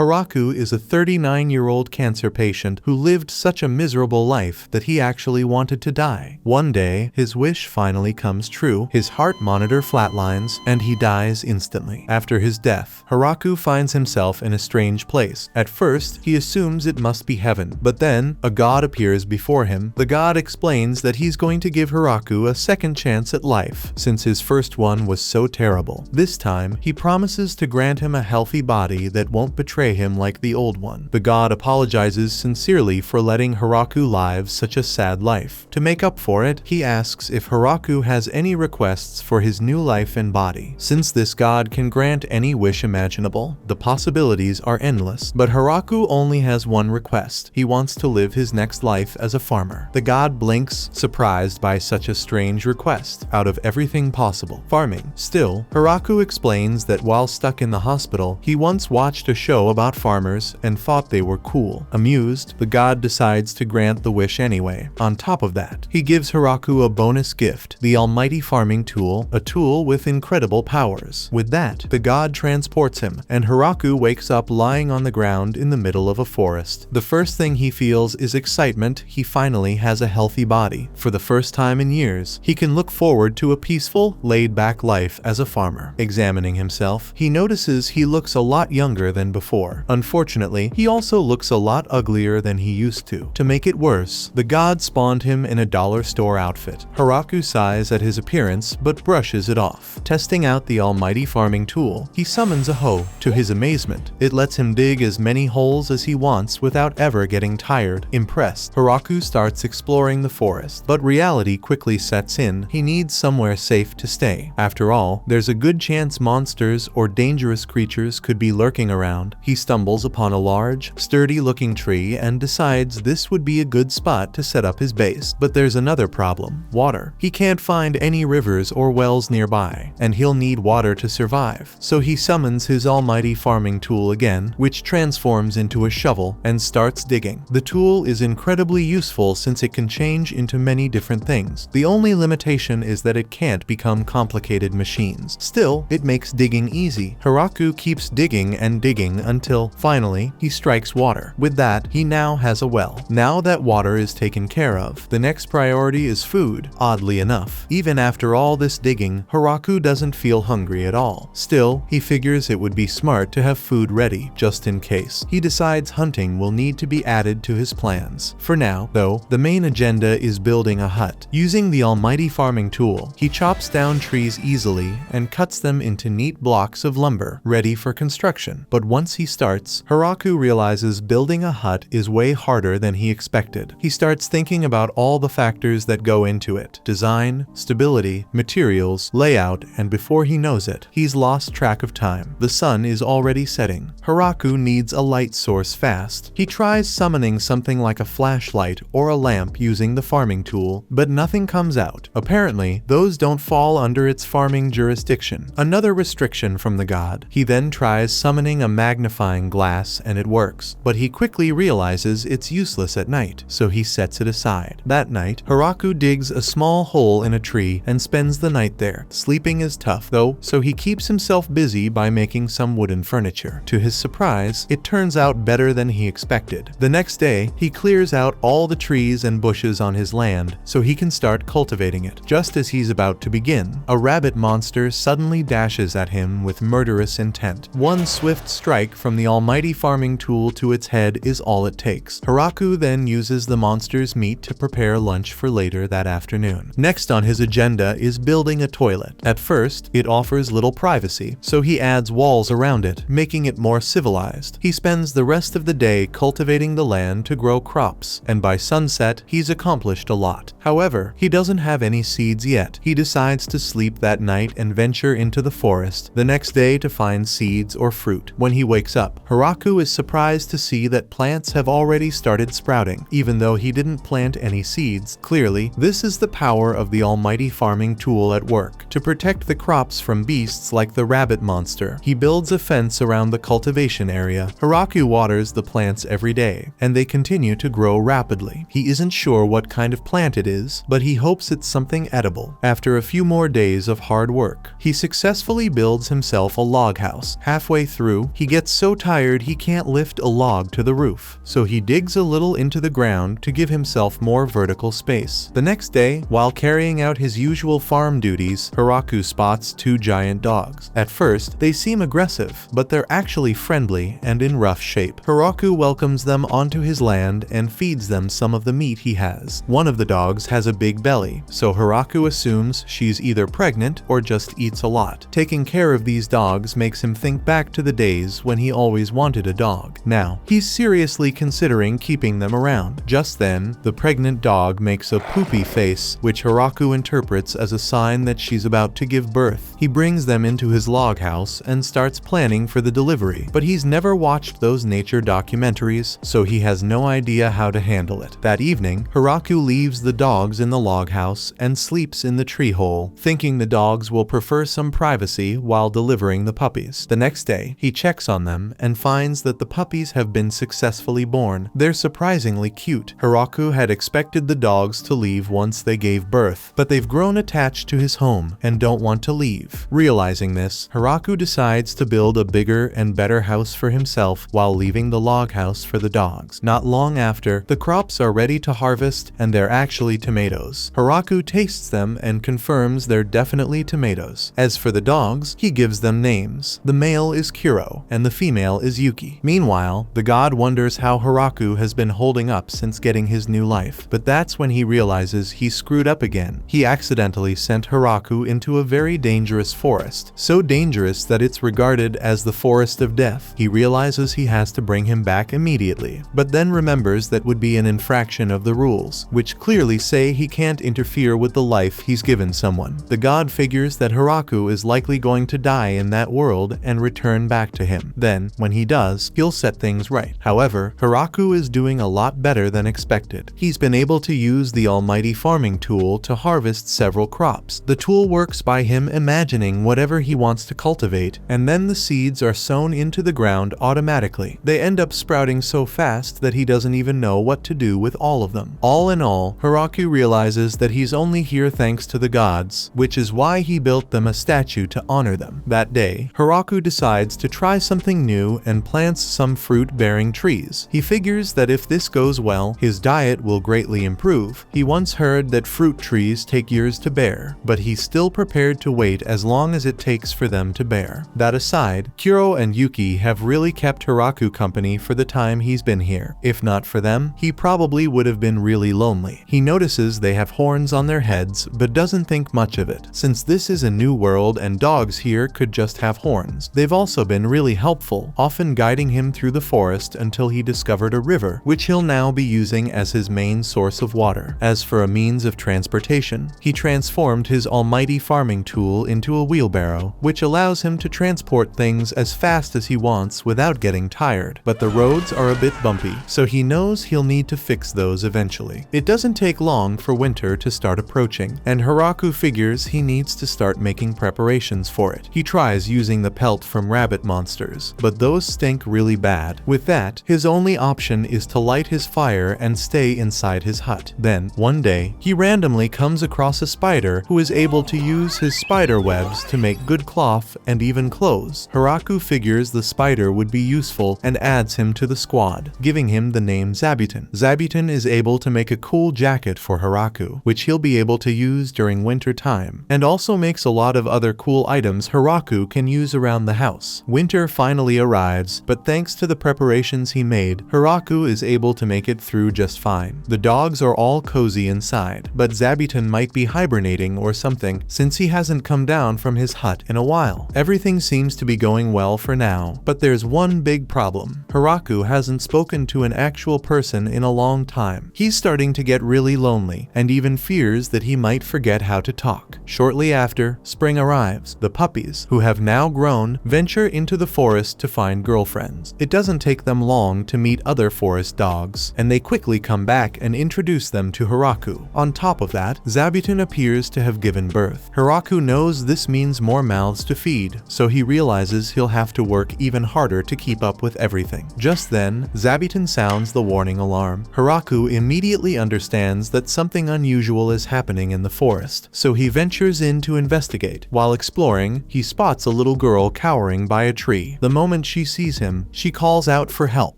Haraku is a 39-year-old cancer patient who lived such a miserable life that he actually wanted to die. One day, his wish finally comes true, his heart monitor flatlines, and he dies instantly. After his death, Haraku finds himself in a strange place. At first, he assumes it must be heaven, but then, a god appears before him. The god explains that he's going to give Haraku a second chance at life, since his first one was so terrible. This time, he promises to grant him a healthy body that won't betray him like the old one. The god apologizes sincerely for letting Haraku live such a sad life. To make up for it, he asks if Haraku has any requests for his new life and body. Since this god can grant any wish imaginable, the possibilities are endless. But Haraku only has one request. He wants to live his next life as a farmer. The god blinks, surprised by such a strange request. Out of everything possible, farming. Still, Haraku explains that while stuck in the hospital, he once watched a show about farmers and thought they were cool. Amused, the god decides to grant the wish anyway. On top of that, he gives Haraku a bonus gift, the almighty farming tool, a tool with incredible powers. With that, the god transports him, and Haraku wakes up lying on the ground in the middle of a forest. The first thing he feels is excitement. He finally has a healthy body. For the first time in years, he can look forward to a peaceful, laid-back life as a farmer. Examining himself, he notices he looks a lot younger than before. Unfortunately, he also looks a lot uglier than he used to. To make it worse, the god spawned him in a dollar store outfit. Haraku sighs at his appearance, but brushes it off. Testing out the almighty farming tool, he summons a hoe. To his amazement, it lets him dig as many holes as he wants without ever getting tired. Impressed, Haraku starts exploring the forest, but reality quickly sets in. He needs somewhere safe to stay. After all, there's a good chance monsters or dangerous creatures could be lurking around. He stumbles upon a large, sturdy-looking tree and decides this would be a good spot to set up his base. But there's another problem: water. He can't find any rivers or wells nearby, and he'll need water to survive. So he summons his almighty farming tool again, which transforms into a shovel and starts digging. The tool is incredibly useful since it can change into many different things. The only limitation is that it can't become complicated machines. Still, it makes digging easy. Haraku keeps digging and digging until, finally, he strikes water. With that, he now has a well. Now that water is taken care of, the next priority is food. Oddly enough, even after all this digging, Haraku doesn't feel hungry at all. Still, he figures it would be smart to have food ready, just in case. He decides hunting will need to be added to his plans. For now, though, the main agenda is building a hut. Using the almighty farming tool, he chops down trees easily and cuts them into neat blocks of lumber, ready for construction. But once he starts, Haraku realizes building a hut is way harder than he expected. He starts thinking about all the factors that go into it: design, stability, materials, layout, and before he knows it, he's lost track of time. The sun is already setting. Haraku needs a light source fast. He tries summoning something like a flashlight or a lamp using the farming tool, but nothing comes out. Apparently, those don't fall under its farming jurisdiction. Another restriction from the god. He then tries summoning a magnifying glass and it works, but he quickly realizes it's useless at night, so he sets it aside. That night, Haraku digs a small hole in a tree and spends the night there. Sleeping is tough, though, so he keeps himself busy by making some wooden furniture. To his surprise, it turns out better than he expected. The next day, he clears out all the trees and bushes on his land so he can start cultivating it. Just as he's about to begin, a rabbit monster suddenly dashes at him with murderous intent. One swift strike from the almighty farming tool to its head is all it takes. Haraku then uses the monster's meat to prepare lunch for later that afternoon. Next on his agenda is building a toilet. At first, it offers little privacy, so he adds walls around it, making it more civilized. He spends the rest of the day cultivating the land to grow crops, and by sunset, he's accomplished a lot. However, he doesn't have any seeds yet. He decides to sleep that night and venture into the forest the next day to find seeds or fruit. When he wakes up, Haraku is surprised to see that plants have already started sprouting, even though he didn't plant any seeds. Clearly, this is the power of the almighty farming tool at work. To protect the crops from beasts like the rabbit monster, he builds a fence around the cultivation area. Haraku waters the plants every day, and they continue to grow rapidly. He isn't sure what kind of plant it is, but he hopes it's something edible. After a few more days of hard work, he successfully builds himself a log house. Halfway through, he gets so so tired he can't lift a log to the roof, so he digs a little into the ground to give himself more vertical space. The next day, while carrying out his usual farm duties, Hiraku spots two giant dogs. At first, they seem aggressive, but they're actually friendly and in rough shape. Hiraku welcomes them onto his land and feeds them some of the meat he has. One of the dogs has a big belly, so Hiraku assumes she's either pregnant or just eats a lot. Taking care of these dogs makes him think back to the days when he always wanted a dog. Now, he's seriously considering keeping them around. Just then, the pregnant dog makes a poopy face, which Hiraku interprets as a sign that she's about to give birth. He brings them into his log house and starts planning for the delivery, but he's never watched those nature documentaries, so he has no idea how to handle it. That evening, Hiraku leaves the dogs in the log house and sleeps in the tree hole, thinking the dogs will prefer some privacy while delivering the puppies. The next day, he checks on them and finds that the puppies have been successfully born. They're surprisingly cute. Hiraku had expected the dogs to leave once they gave birth, but they've grown attached to his home and don't want to leave. Realizing this, Hiraku decides to build a bigger and better house for himself while leaving the log house for the dogs. Not long after, the crops are ready to harvest and they're actually tomatoes. Hiraku tastes them and confirms they're definitely tomatoes. As for the dogs, he gives them names. The male is Kuro and the female is Yuki. Meanwhile, the god wonders how Hiraku has been holding up since getting his new life, but that's when he realizes he screwed up again. He accidentally sent Hiraku into a very dangerous forest, so dangerous that it's regarded as the forest of death. He realizes he has to bring him back immediately, but then remembers that would be an infraction of the rules, which clearly say he can't interfere with the life he's given someone. The god figures that Hiraku is likely going to die in that world and return back to him. Then, when he does, he'll set things right. However, Hiraku is doing a lot better than expected. He's been able to use the almighty farming tool to harvest several crops. The tool works by him imagining whatever he wants to cultivate, and then the seeds are sown into the ground automatically. They end up sprouting so fast that he doesn't even know what to do with all of them. All in all, Hiraku realizes that he's only here thanks to the gods, which is why he built them a statue to honor them. That day, Hiraku decides to try something new and plants some fruit-bearing trees. He figures that if this goes well, his diet will greatly improve. He once heard that fruit trees take years to bear, but he's still prepared to wait as long as it takes for them to bear. That aside, Kuro and Yuki have really kept Hiraku company for the time he's been here. If not for them, he probably would have been really lonely. He notices they have horns on their heads, but doesn't think much of it. Since this is a new world and dogs here could just have horns, they've also been really helpful, often guiding him through the forest until he discovered a river, which he'll now be using as his main source of water. As for a means of transportation, he transformed his almighty farming tool into a wheelbarrow, which allows him to transport things as fast as he wants without getting tired. But the roads are a bit bumpy, so he knows he'll need to fix those eventually. It doesn't take long for winter to start approaching, and Hiraku figures he needs to start making preparations for it. He tries using the pelt from rabbit monsters, but those stink really bad. With that, his only option is to light his fire and stay inside his hut. Then, one day, he randomly comes across a spider who is able to use his spider webs to make good cloth and even clothes. Hiraku figures the spider would be useful and adds him to the squad, giving him the name Zabuton. Zabuton is able to make a cool jacket for Hiraku, which he'll be able to use during winter time, and also makes a lot of other cool items Hiraku can use around the house. Winter finally arrives, but thanks to the preparations he made, Hiraku is able to make it through just fine. The dogs are all cozy inside, but Zabuton might be hibernating or something since he hasn't come down from his hut in a while. Everything seems to be going well for now, but there's one big problem. Hiraku hasn't spoken to an actual person in a long time. He's starting to get really lonely and even fears that he might forget how to talk. Shortly after, spring arrives. The puppies, who have now grown, venture into the forest to find girlfriends. It doesn't take them long to meet other forest dogs, and they quickly come back and introduce them to Hiraku. On top of that, Zabuton appears to have given birth. Hiraku knows this means more mouths to feed, so he realizes he'll have to work even harder to keep up with everything. Just then, Zabuton sounds the warning alarm. Hiraku immediately understands that something unusual is happening in the forest, so he ventures in to investigate. While exploring, he spots a little girl cowering by a tree. The moment moment she sees him, she calls out for help.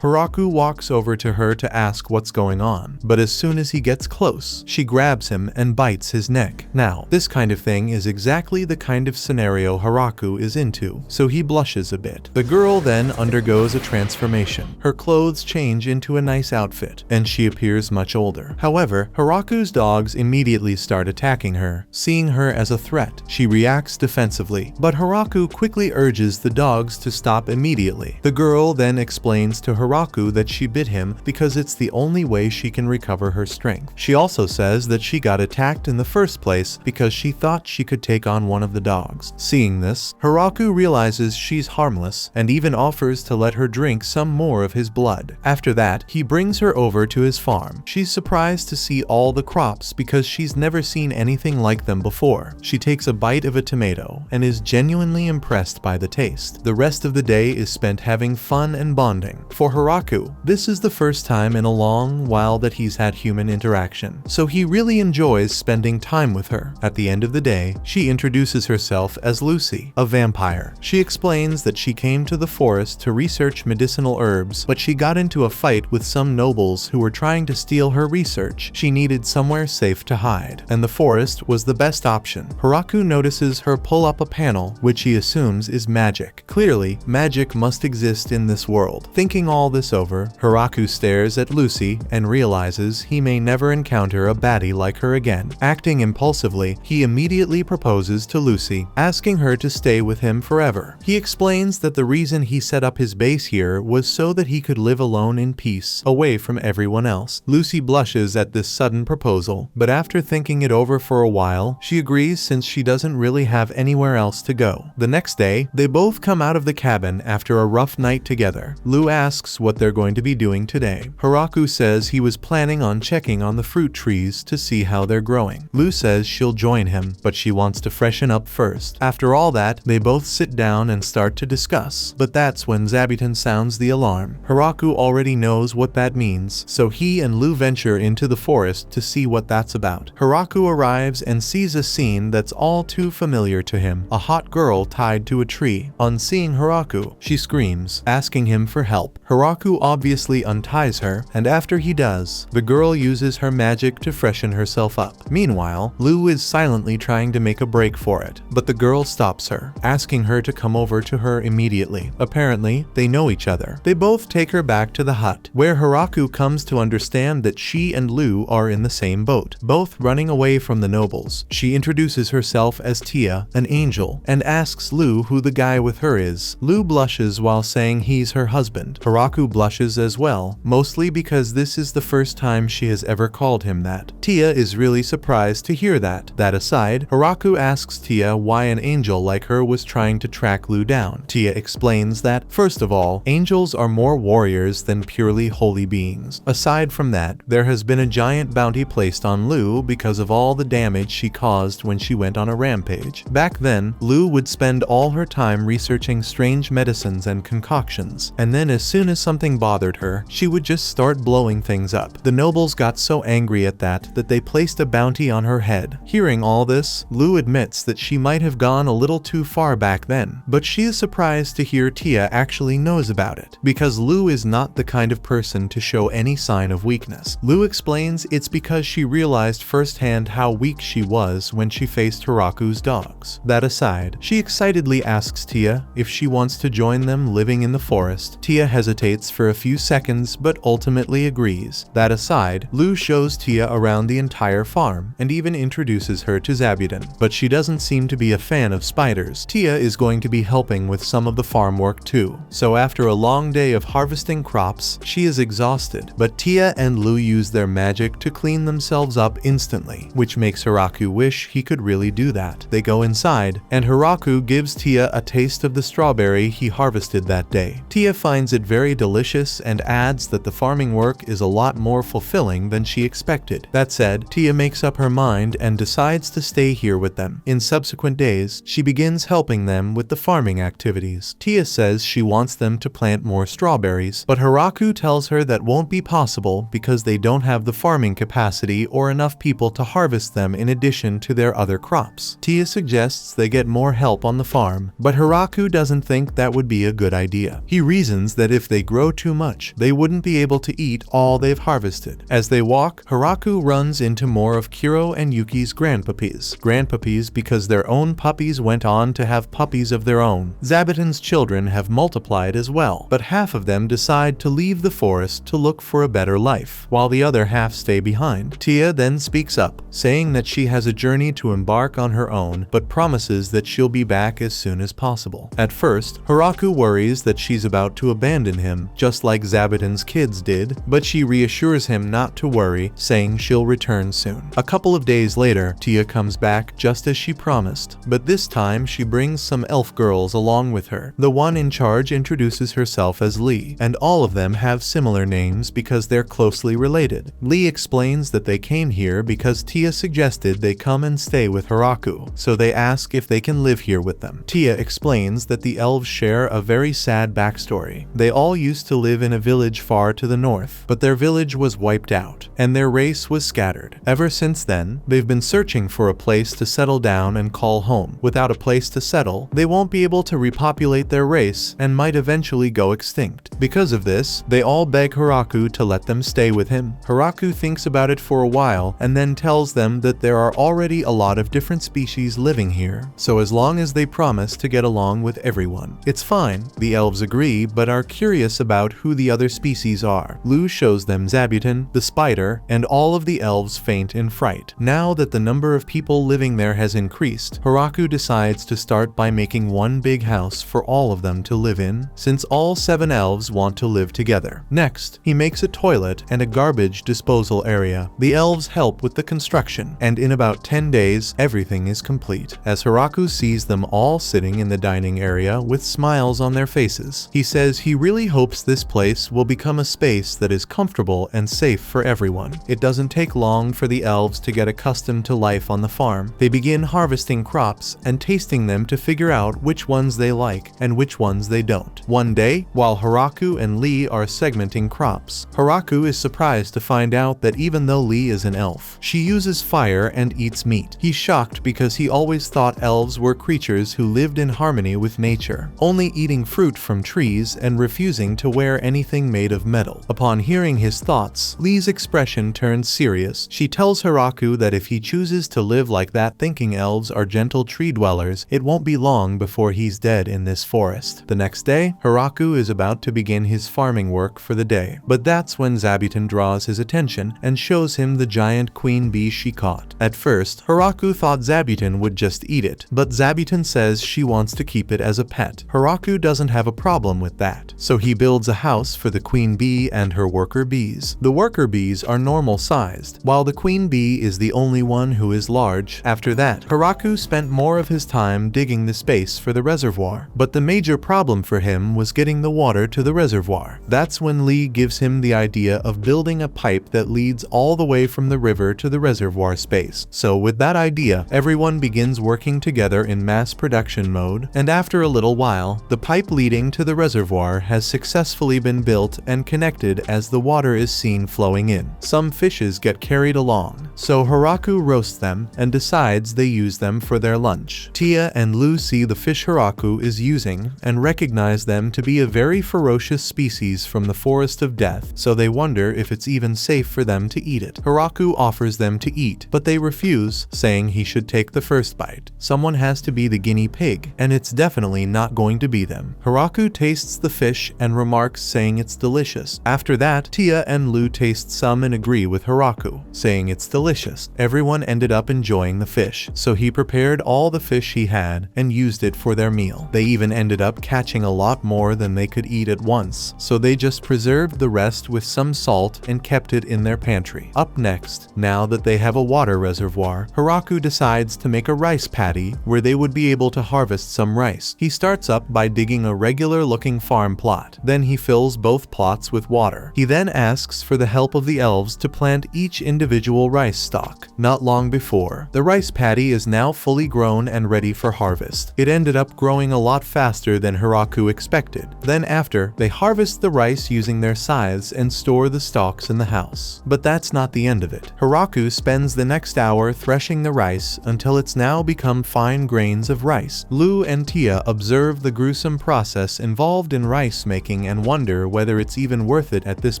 Haraku walks over to her to ask what's going on, but as soon as he gets close, she grabs him and bites his neck. Now, this kind of thing is exactly the kind of scenario Haraku is into, so he blushes a bit. The girl then undergoes a transformation. Her clothes change into a nice outfit, and she appears much older. However, Haraku's dogs immediately start attacking her. Seeing her as a threat, she reacts defensively, but Haraku quickly urges the dogs to stop immediately. The girl then explains to Haraku that she bit him because it's the only way she can recover her strength. She also says that she got attacked in the first place because she thought she could take on one of the dogs. Seeing this, Haraku realizes she's harmless and even offers to let her drink some more of his blood. After that, he brings her over to his farm. She's surprised to see all the crops because she's never seen anything like them before. She takes a bite of a tomato and is genuinely impressed by the taste. The rest of the day is spent having fun and bonding. For Haraku, this is the first time in a long while that he's had human interaction, so he really enjoys spending time with her. At the end of the day, she introduces herself as Lucy, a vampire. She explains that she came to the forest to research medicinal herbs, but she got into a fight with some nobles who were trying to steal her research. She needed somewhere safe to hide, and the forest was the best option. Haraku notices her pull up a panel, which he assumes is magic. Clearly, magic must exist in this world. Thinking all this over, Haraku stares at Lucy and realizes he may never encounter a baddie like her again. Acting impulsively, he immediately proposes to Lucy, asking her to stay with him forever. He explains that the reason he set up his base here was so that he could live alone in peace, away from everyone else. Lucy blushes at this sudden proposal, but after thinking it over for a while, she agrees since she doesn't really have anywhere else to go. The next day, they both come out of the cabin after a rough night together. Lu asks what they're going to be doing today. Haraku says he was planning on checking on the fruit trees to see how they're growing. Lu says she'll join him, but she wants to freshen up first. After all that, they both sit down and start to discuss, but that's when Zabuton sounds the alarm. Haraku already knows what that means, so he and Lu venture into the forest to see what that's about. Haraku arrives and sees a scene that's all too familiar to him, a hot girl tied to a tree. On seeing Haraku, she screams, asking him for help. Haraku obviously unties her, and after he does, the girl uses her magic to freshen herself up. Meanwhile, Lu is silently trying to make a break for it, but the girl stops her, asking her to come over to her immediately. Apparently, they know each other. They both take her back to the hut, where Haraku comes to understand that she and Lu are in the same boat, both running away from the nobles. She introduces herself as Tia, an angel, and asks Lu who the guy with her is. Lu blushes while saying he's her husband. Haraku blushes as well, mostly because this is the first time she has ever called him that. Tia is really surprised to hear that. That aside, Haraku asks Tia why an angel like her was trying to track Lu down. Tia explains that, first of all, angels are more warriors than purely holy beings. Aside from that, there has been a giant bounty placed on Lu because of all the damage she caused when she went on a rampage. Back then, Lu would spend all her time researching strange medicines and concoctions, and then as soon as something bothered her, she would just start blowing things up. The nobles got so angry at that they placed a bounty on her head. Hearing all this, Lu admits that she might have gone a little too far back then, but she is surprised to hear Tia actually knows about it, because Lu is not the kind of person to show any sign of weakness. Lu explains it's because she realized firsthand how weak she was when she faced Haraku's dogs. That aside, she excitedly asks Tia if she wants to join them living in the forest. Tia hesitates for a few seconds but ultimately agrees. That aside, Lu shows Tia around the entire farm and even introduces her to Zabuton, but she doesn't seem to be a fan of spiders. Tia is going to be helping with some of the farm work too, so after a long day of harvesting crops, she is exhausted, but Tia and Lu use their magic to clean themselves up instantly, which makes Haraku wish he could really do that. They go inside, and Haraku gives Tia a taste of the strawberry he harvested that day. Tia finds it very delicious and adds that the farming work is a lot more fulfilling than she expected. That said, Tia makes up her mind and decides to stay here with them. In subsequent days, she begins helping them with the farming activities. Tia says she wants them to plant more strawberries, but Haraku tells her that won't be possible because they don't have the farming capacity or enough people to harvest them in addition to their other crops. Tia suggests they get more help on the farm, but Haraku doesn't think that would would be a good idea. He reasons that if they grow too much, they wouldn't be able to eat all they've harvested. As they walk, Haraku runs into more of Kiro and Yuki's grandpuppies. Grandpuppies because their own puppies went on to have puppies of their own. Zabuton's children have multiplied as well, but half of them decide to leave the forest to look for a better life, while the other half stay behind. Tia then speaks up, saying that she has a journey to embark on her own, but promises that she'll be back as soon as possible. At first, Haraku worries that she's about to abandon him, just like Zabuton's kids did, but she reassures him not to worry, saying she'll return soon. A couple of days later, Tia comes back just as she promised, but this time she brings some elf girls along with her. The one in charge introduces herself as Lee, and all of them have similar names because they're closely related. Lee explains that they came here because Tia suggested they come and stay with Haraku, so they ask if they can live here with them. Tia explains that the elves share a very sad backstory. They all used to live in a village far to the north, but their village was wiped out, and their race was scattered. Ever since then, they've been searching for a place to settle down and call home. Without a place to settle, they won't be able to repopulate their race and might eventually go extinct. Because of this, they all beg Haraku to let them stay with him. Haraku thinks about it for a while and then tells them that there are already a lot of different species living here, so as long as they promise to get along with everyone, it's fine. The elves agree, but are curious about who the other species are. Lu shows them Zabuton, the spider, and all of the elves faint in fright. Now that the number of people living there has increased, Haraku decides to start by making one big house for all of them to live in, since all 7 elves want to live together. Next, he makes a toilet and a garbage disposal area. The elves help with the construction, and in about 10 days, everything is complete. As Haraku sees them all sitting in the dining area with smiles on their faces, he says he really hopes this place will become a space that is comfortable and safe for everyone. It doesn't take long for the elves to get accustomed to life on the farm. They begin harvesting crops and tasting them to figure out which ones they like and which ones they don't. One day, while Haraku and Lee are segmenting crops, Haraku is surprised to find out that even though Lee is an elf, she uses fire and eats meat. He's shocked because he always thought elves were creatures who lived in harmony with nature, only eating fruit from trees and refusing to wear anything made of metal. Upon hearing his thoughts, Lee's expression turns serious. She tells Haraku that if he chooses to live like that, thinking elves are gentle tree dwellers, it won't be long before he's dead in this forest. The next day, Haraku is about to begin his farming work for the day, but that's when Zabuton draws his attention and shows him the giant queen bee she caught. At first, Haraku thought Zabuton would just eat it, but Zabuton says she wants to keep it as a pet. Haraku doesn't have a problem with that, so he builds a house for the queen bee and her worker bees. The worker bees are normal sized, while the queen bee is the only one who is large. After that, Haraku spent more of his time digging the space for the reservoir, but the major problem for him was getting the water to the reservoir. That's when Lee gives him the idea of building a pipe that leads all the way from the river to the reservoir space. So with that idea, everyone begins working together in mass production mode, and after a little while, the pipe leading to the reservoir has successfully been built and connected as the water is seen flowing in. Some fishes get carried along, so Haraku roasts them and decides they use them for their lunch. Tia and Lu see the fish Haraku is using and recognize them to be a very ferocious species from the Forest of Death, so they wonder if it's even safe for them to eat it. Haraku offers them to eat, but they refuse, saying he should take the first bite. Someone has to be the guinea pig, and it's definitely not going to be them. Haraku tastes the fish and remarks, saying it's delicious. After that, Tia and Lu taste some and agree with Haraku, saying it's delicious. Everyone ended up enjoying the fish, so he prepared all the fish he had and used it for their meal. They even ended up catching a lot more than they could eat at once, so they just preserved the rest with some salt and kept it in their pantry. Up next, now that they have a water reservoir, Haraku decides to make a rice paddy where they would be able to harvest some rice. He starts up by digging a regular-looking farm plot. Then he fills both plots with water. He then asks for the help of the elves to plant each individual rice stalk. Not long before, the rice paddy is now fully grown and ready for harvest. It ended up growing a lot faster than Haraku expected. Then after, they harvest the rice using their scythes and store the stalks in the house. But that's not the end of it. Haraku spends the next hour threshing the rice until it's now become fine grains of rice. Lu and Tia observe the gruesome gruesome process involved in rice making and wonder whether it's even worth it at this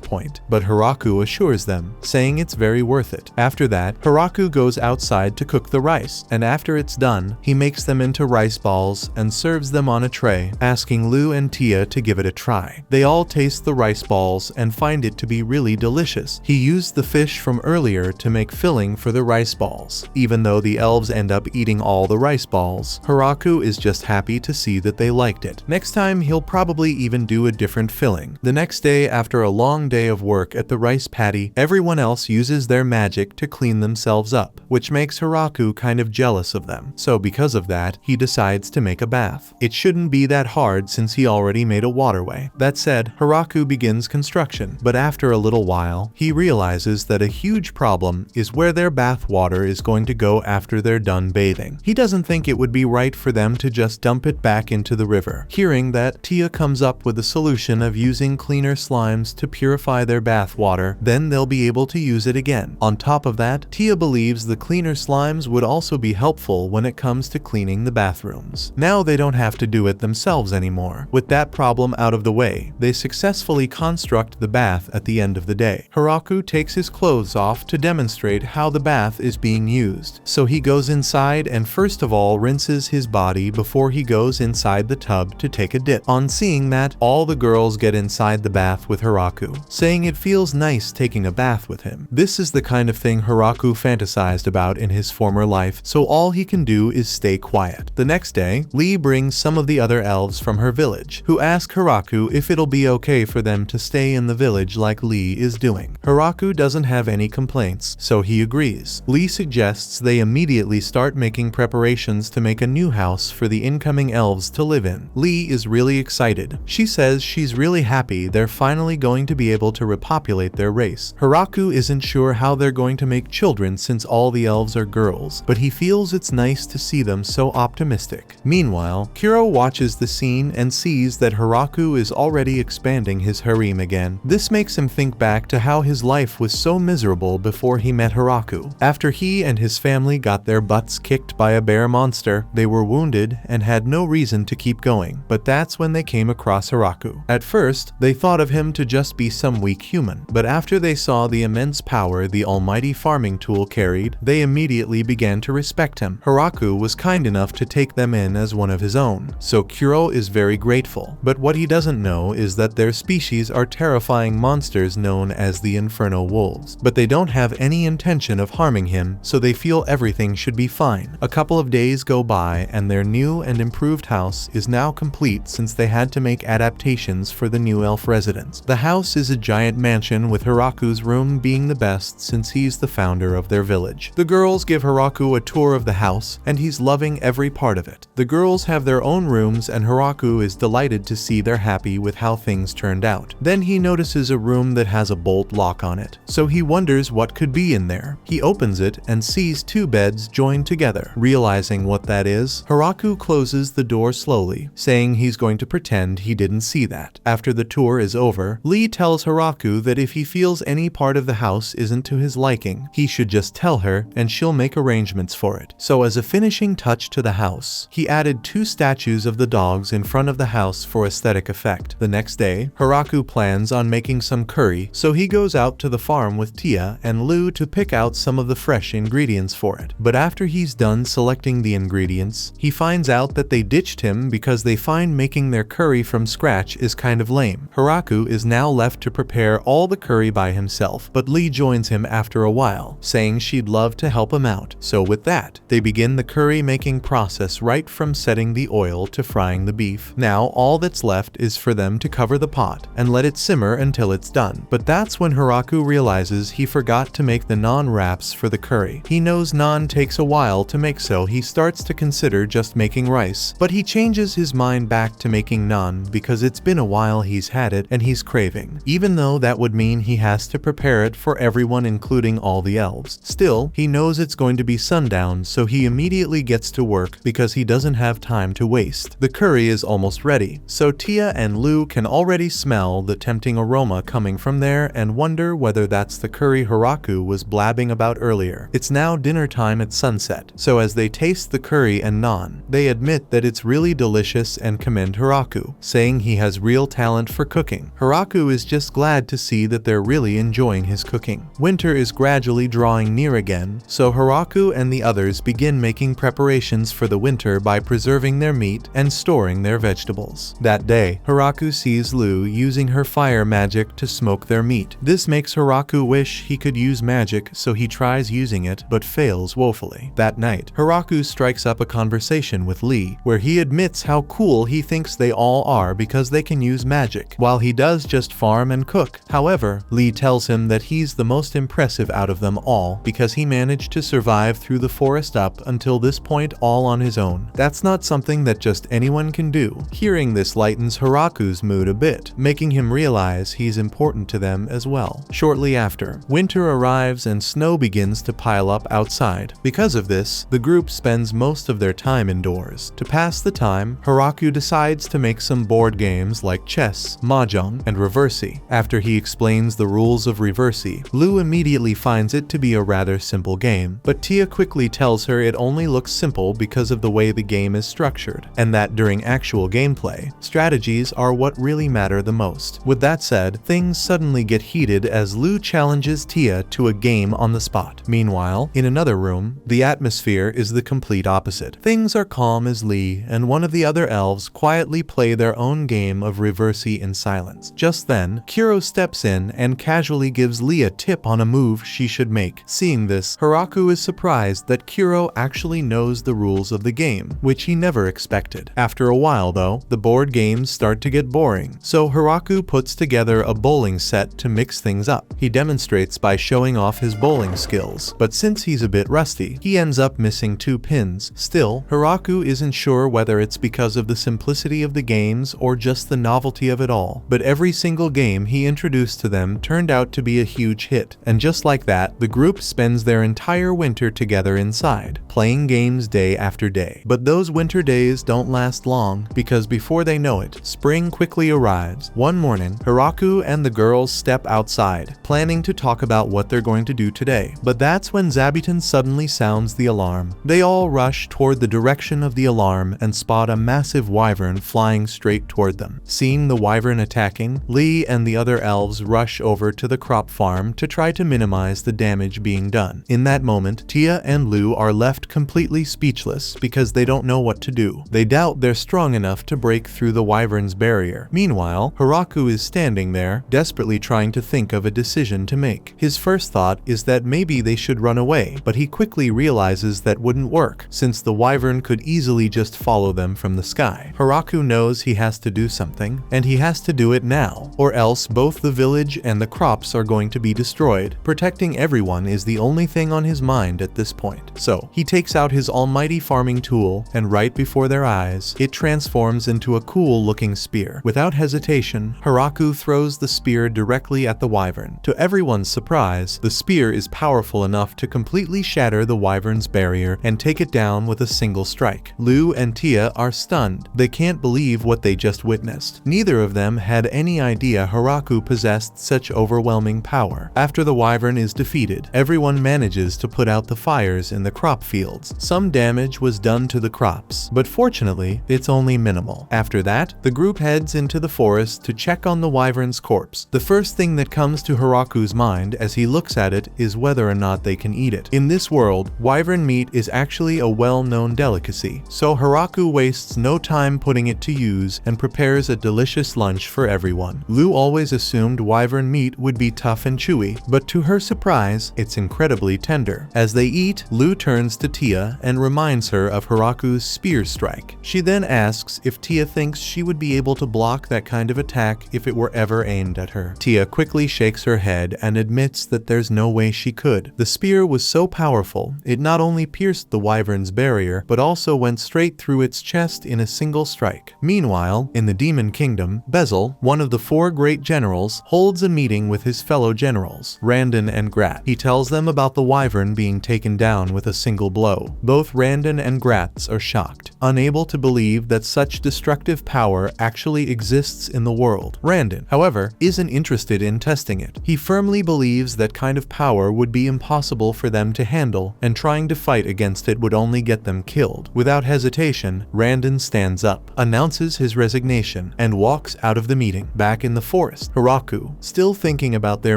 point. But Hiraku assures them, saying it's very worth it. After that, Hiraku goes outside to cook the rice, and after it's done, he makes them into rice balls and serves them on a tray, asking Lu and Tia to give it a try. They all taste the rice balls and find it to be really delicious. He used the fish from earlier to make filling for the rice balls. Even though the elves end up eating all the rice balls, Hiraku is just happy to see that they liked it. Next time, he'll probably even do a different filling. The next day, after a long day of work at the rice paddy, everyone else uses their magic to clean themselves up, which makes Hiraku kind of jealous of them. So because of that, he decides to make a bath. It shouldn't be that hard since he already made a waterway. That said, Hiraku begins construction, but after a little while, he realizes that a huge problem is where their bath water is going to go after they're done bathing. He doesn't think it would be right for them to just dump it back into the river. Hearing that, Tia comes up with the solution of using cleaner slimes to purify their bath water, then they'll be able to use it again. On top of that, Tia believes the cleaner slimes would also be helpful when it comes to cleaning the bathrooms. Now they don't have to do it themselves anymore. With that problem out of the way, they successfully construct the bath at the end of the day. Hiraku takes his clothes off to demonstrate how the bath is being used. So he goes inside and first of all rinses his body before he goes inside the tub to take a dip. On seeing that, all the girls get inside the bath with Hiraku, saying it feels nice taking a bath with him. This is the kind of thing Hiraku fantasized about in his former life, so all he can do is stay quiet. The next day, Lee brings some of the other elves from her village, who ask Hiraku if it'll be okay for them to stay in the village like Lee is doing. Hiraku doesn't have any complaints, so he agrees. Lee suggests they immediately start making preparations to make a new house for the incoming elves to live in. Lee is really excited. She says she's really happy they're finally going to be able to repopulate their race. Hiraku isn't sure how they're going to make children since all the elves are girls, but he feels it's nice to see them so optimistic. Meanwhile, Kuro watches the scene and sees that Hiraku is already expanding his harem again. This makes him think back to how his life was so miserable before he met Hiraku. After he and his family got their butts kicked by a bear monster, they were wounded and had no reason to keep going. But that's when they came across Hiraku. At first, they thought of him to just be some weak human, but after they saw the immense power the almighty farming tool carried, they immediately began to respect him. Hiraku was kind enough to take them in as one of his own, so Kuro is very grateful. But what he doesn't know is that their species are terrifying monsters known as the Inferno Wolves. But they don't have any intention of harming him, so they feel everything should be fine. A couple of days go by and their new and improved house is now complete since they had to make adaptations for the new elf residents. The house is a giant mansion with Hiraku's room being the best since he's the founder of their village. The girls give Hiraku a tour of the house and he's loving every part of it. The girls have their own rooms and Hiraku is delighted to see they're happy with how things turned out. Then he notices a room that has a bolt lock on it, so he wonders what could be in there. He opens it and sees two beds joined together. Realizing what that is, Hiraku closes the door slowly, saying he's going to pretend he didn't see that. After the tour is over, Lee tells Hiraku that if he feels any part of the house isn't to his liking, he should just tell her and she'll make arrangements for it. So as a finishing touch to the house, he added 2 statues of the dogs in front of the house for aesthetic effect. The next day, Hiraku plans on making some curry, so he goes out to the farm with Tia and Lu to pick out some of the fresh ingredients for it. But after he's done selecting the ingredients, he finds out that they ditched him because they find making their curry from scratch is kind of lame. Hiraku is now left to prepare all the curry by himself, but Lee joins him after a while, saying she'd love to help him out. So with that, they begin the curry making process right from setting the oil to frying the beef. Now all that's left is for them to cover the pot and let it simmer until it's done. But that's when Hiraku realizes he forgot to make the naan wraps for the curry. He knows naan takes a while to make, so he starts to consider just making rice, but he changes his mind back to making naan because it's been a while he's had it and he's craving, even though that would mean he has to prepare it for everyone including all the elves. Still, he knows it's going to be sundown, so he immediately gets to work because he doesn't have time to waste. The curry is almost ready, so Tia and Lu can already smell the tempting aroma coming from there and wonder whether that's the curry Hiraku was blabbing about earlier. It's now dinner time at sunset, so as they taste the curry and naan, they admit that it's really delicious this and commend Hiraku, saying he has real talent for cooking. Hiraku is just glad to see that they're really enjoying his cooking. Winter is gradually drawing near again, so Hiraku and the others begin making preparations for the winter by preserving their meat and storing their vegetables. That day, Hiraku sees Lu using her fire magic to smoke their meat. This makes Hiraku wish he could use magic, so he tries using it but fails woefully. That night, Hiraku strikes up a conversation with Lee, where he admits how cool he thinks they all are because they can use magic, while he does just farm and cook. However, Lee tells him that he's the most impressive out of them all because he managed to survive through the forest up until this point all on his own. That's not something that just anyone can do. Hearing this lightens Hiraku's mood a bit, making him realize he's important to them as well. Shortly after, winter arrives and snow begins to pile up outside. Because of this, the group spends most of their time indoors. To pass the time, Hiraku decides to make some board games like chess, mahjong, and reversi. After he explains the rules of reversi, Lu immediately finds it to be a rather simple game, but Tia quickly tells her it only looks simple because of the way the game is structured, and that during actual gameplay, strategies are what really matter the most. With that said, things suddenly get heated as Lu challenges Tia to a game on the spot. Meanwhile, in another room, the atmosphere is the complete opposite. Things are calm as Lee and one of the other elves quietly play their own game of reversi in silence. Just then, Kuro steps in and casually gives Lee a tip on a move she should make. Seeing this, Hiraku is surprised that Kuro actually knows the rules of the game, which he never expected. After a while though, the board games start to get boring, so Hiraku puts together a bowling set to mix things up. He demonstrates by showing off his bowling skills, but since he's a bit rusty, he ends up missing 2 pins. Still, Hiraku isn't sure whether it's because of the simplicity of the games or just the novelty of it all, but every single game he introduced to them turned out to be a huge hit, and just like that, the group spends their entire winter together inside, playing games day after day. But those winter days don't last long, because before they know it, spring quickly arrives. One morning, Hiraku and the girls step outside, planning to talk about what they're going to do today. But that's when Zabuton suddenly sounds the alarm. They all rush toward the direction of the alarm and spot a massive wyvern flying straight toward them. Seeing the wyvern attacking, Lee and the other elves rush over to the crop farm to try to minimize the damage being done. In that moment, Tia and Lu are left completely speechless because they don't know what to do. They doubt they're strong enough to break through the wyvern's barrier. Meanwhile, Hiraku is standing there, desperately trying to think of a decision to make. His first thought is that maybe they should run away, but he quickly realizes that wouldn't work, since the wyvern could easily just follow them from the sky. Hiraku knows he has to do something, and he has to do it now, or else both the village and the crops are going to be destroyed. Protecting everyone is the only thing on his mind at this point. So, he takes out his almighty farming tool, and right before their eyes, it transforms into a cool-looking spear. Without hesitation, Hiraku throws the spear directly at the wyvern. To everyone's surprise, the spear is powerful enough to completely shatter the wyvern's barrier and take it down with a single strike. Lu and Tia are stunned. They can't believe what they just witnessed. Neither of them had any idea Hiraku possessed such overwhelming power. After the wyvern is defeated, everyone manages to put out the fires in the crop fields. Some damage was done to the crops, but fortunately, it's only minimal. After that, the group heads into the forest to check on the wyvern's corpse. The first thing that comes to Hiraku's mind as he looks at it is whether or not they can eat it. In this world, wyvern meat is actually a well-known delicacy, so Hiraku wastes no time putting it to use and prepares a delicious lunch for everyone. Lu always assumed wyvern meat would be tough and chewy, but to her surprise, it's incredibly tender. As they eat, Lu turns to Tia and reminds her of Hiraku's spear strike. She then asks if Tia thinks she would be able to block that kind of attack if it were ever aimed at her. Tia quickly shakes her head and admits that there's no way she could. The spear was so powerful, it not only pierced the wyvern's barrier, but also went straight through its chest in a single strike. Meanwhile, in the Demon Kingdom, Bezel, one of the 4 great generals, holds a meeting with his fellow generals, Randon and Grat. He tells them about the wyvern being taken down with a single blow. Both Randon and Gratz are shocked, unable to believe that such destructive power actually exists in the world. Randon, however, isn't interested in testing it. He firmly believes that kind of power would be impossible for them to handle, and trying to fight against it would only get them killed. Without hesitation, Randon steps stands up, announces his resignation, and walks out of the meeting. Back in the forest, Hiraku, still thinking about their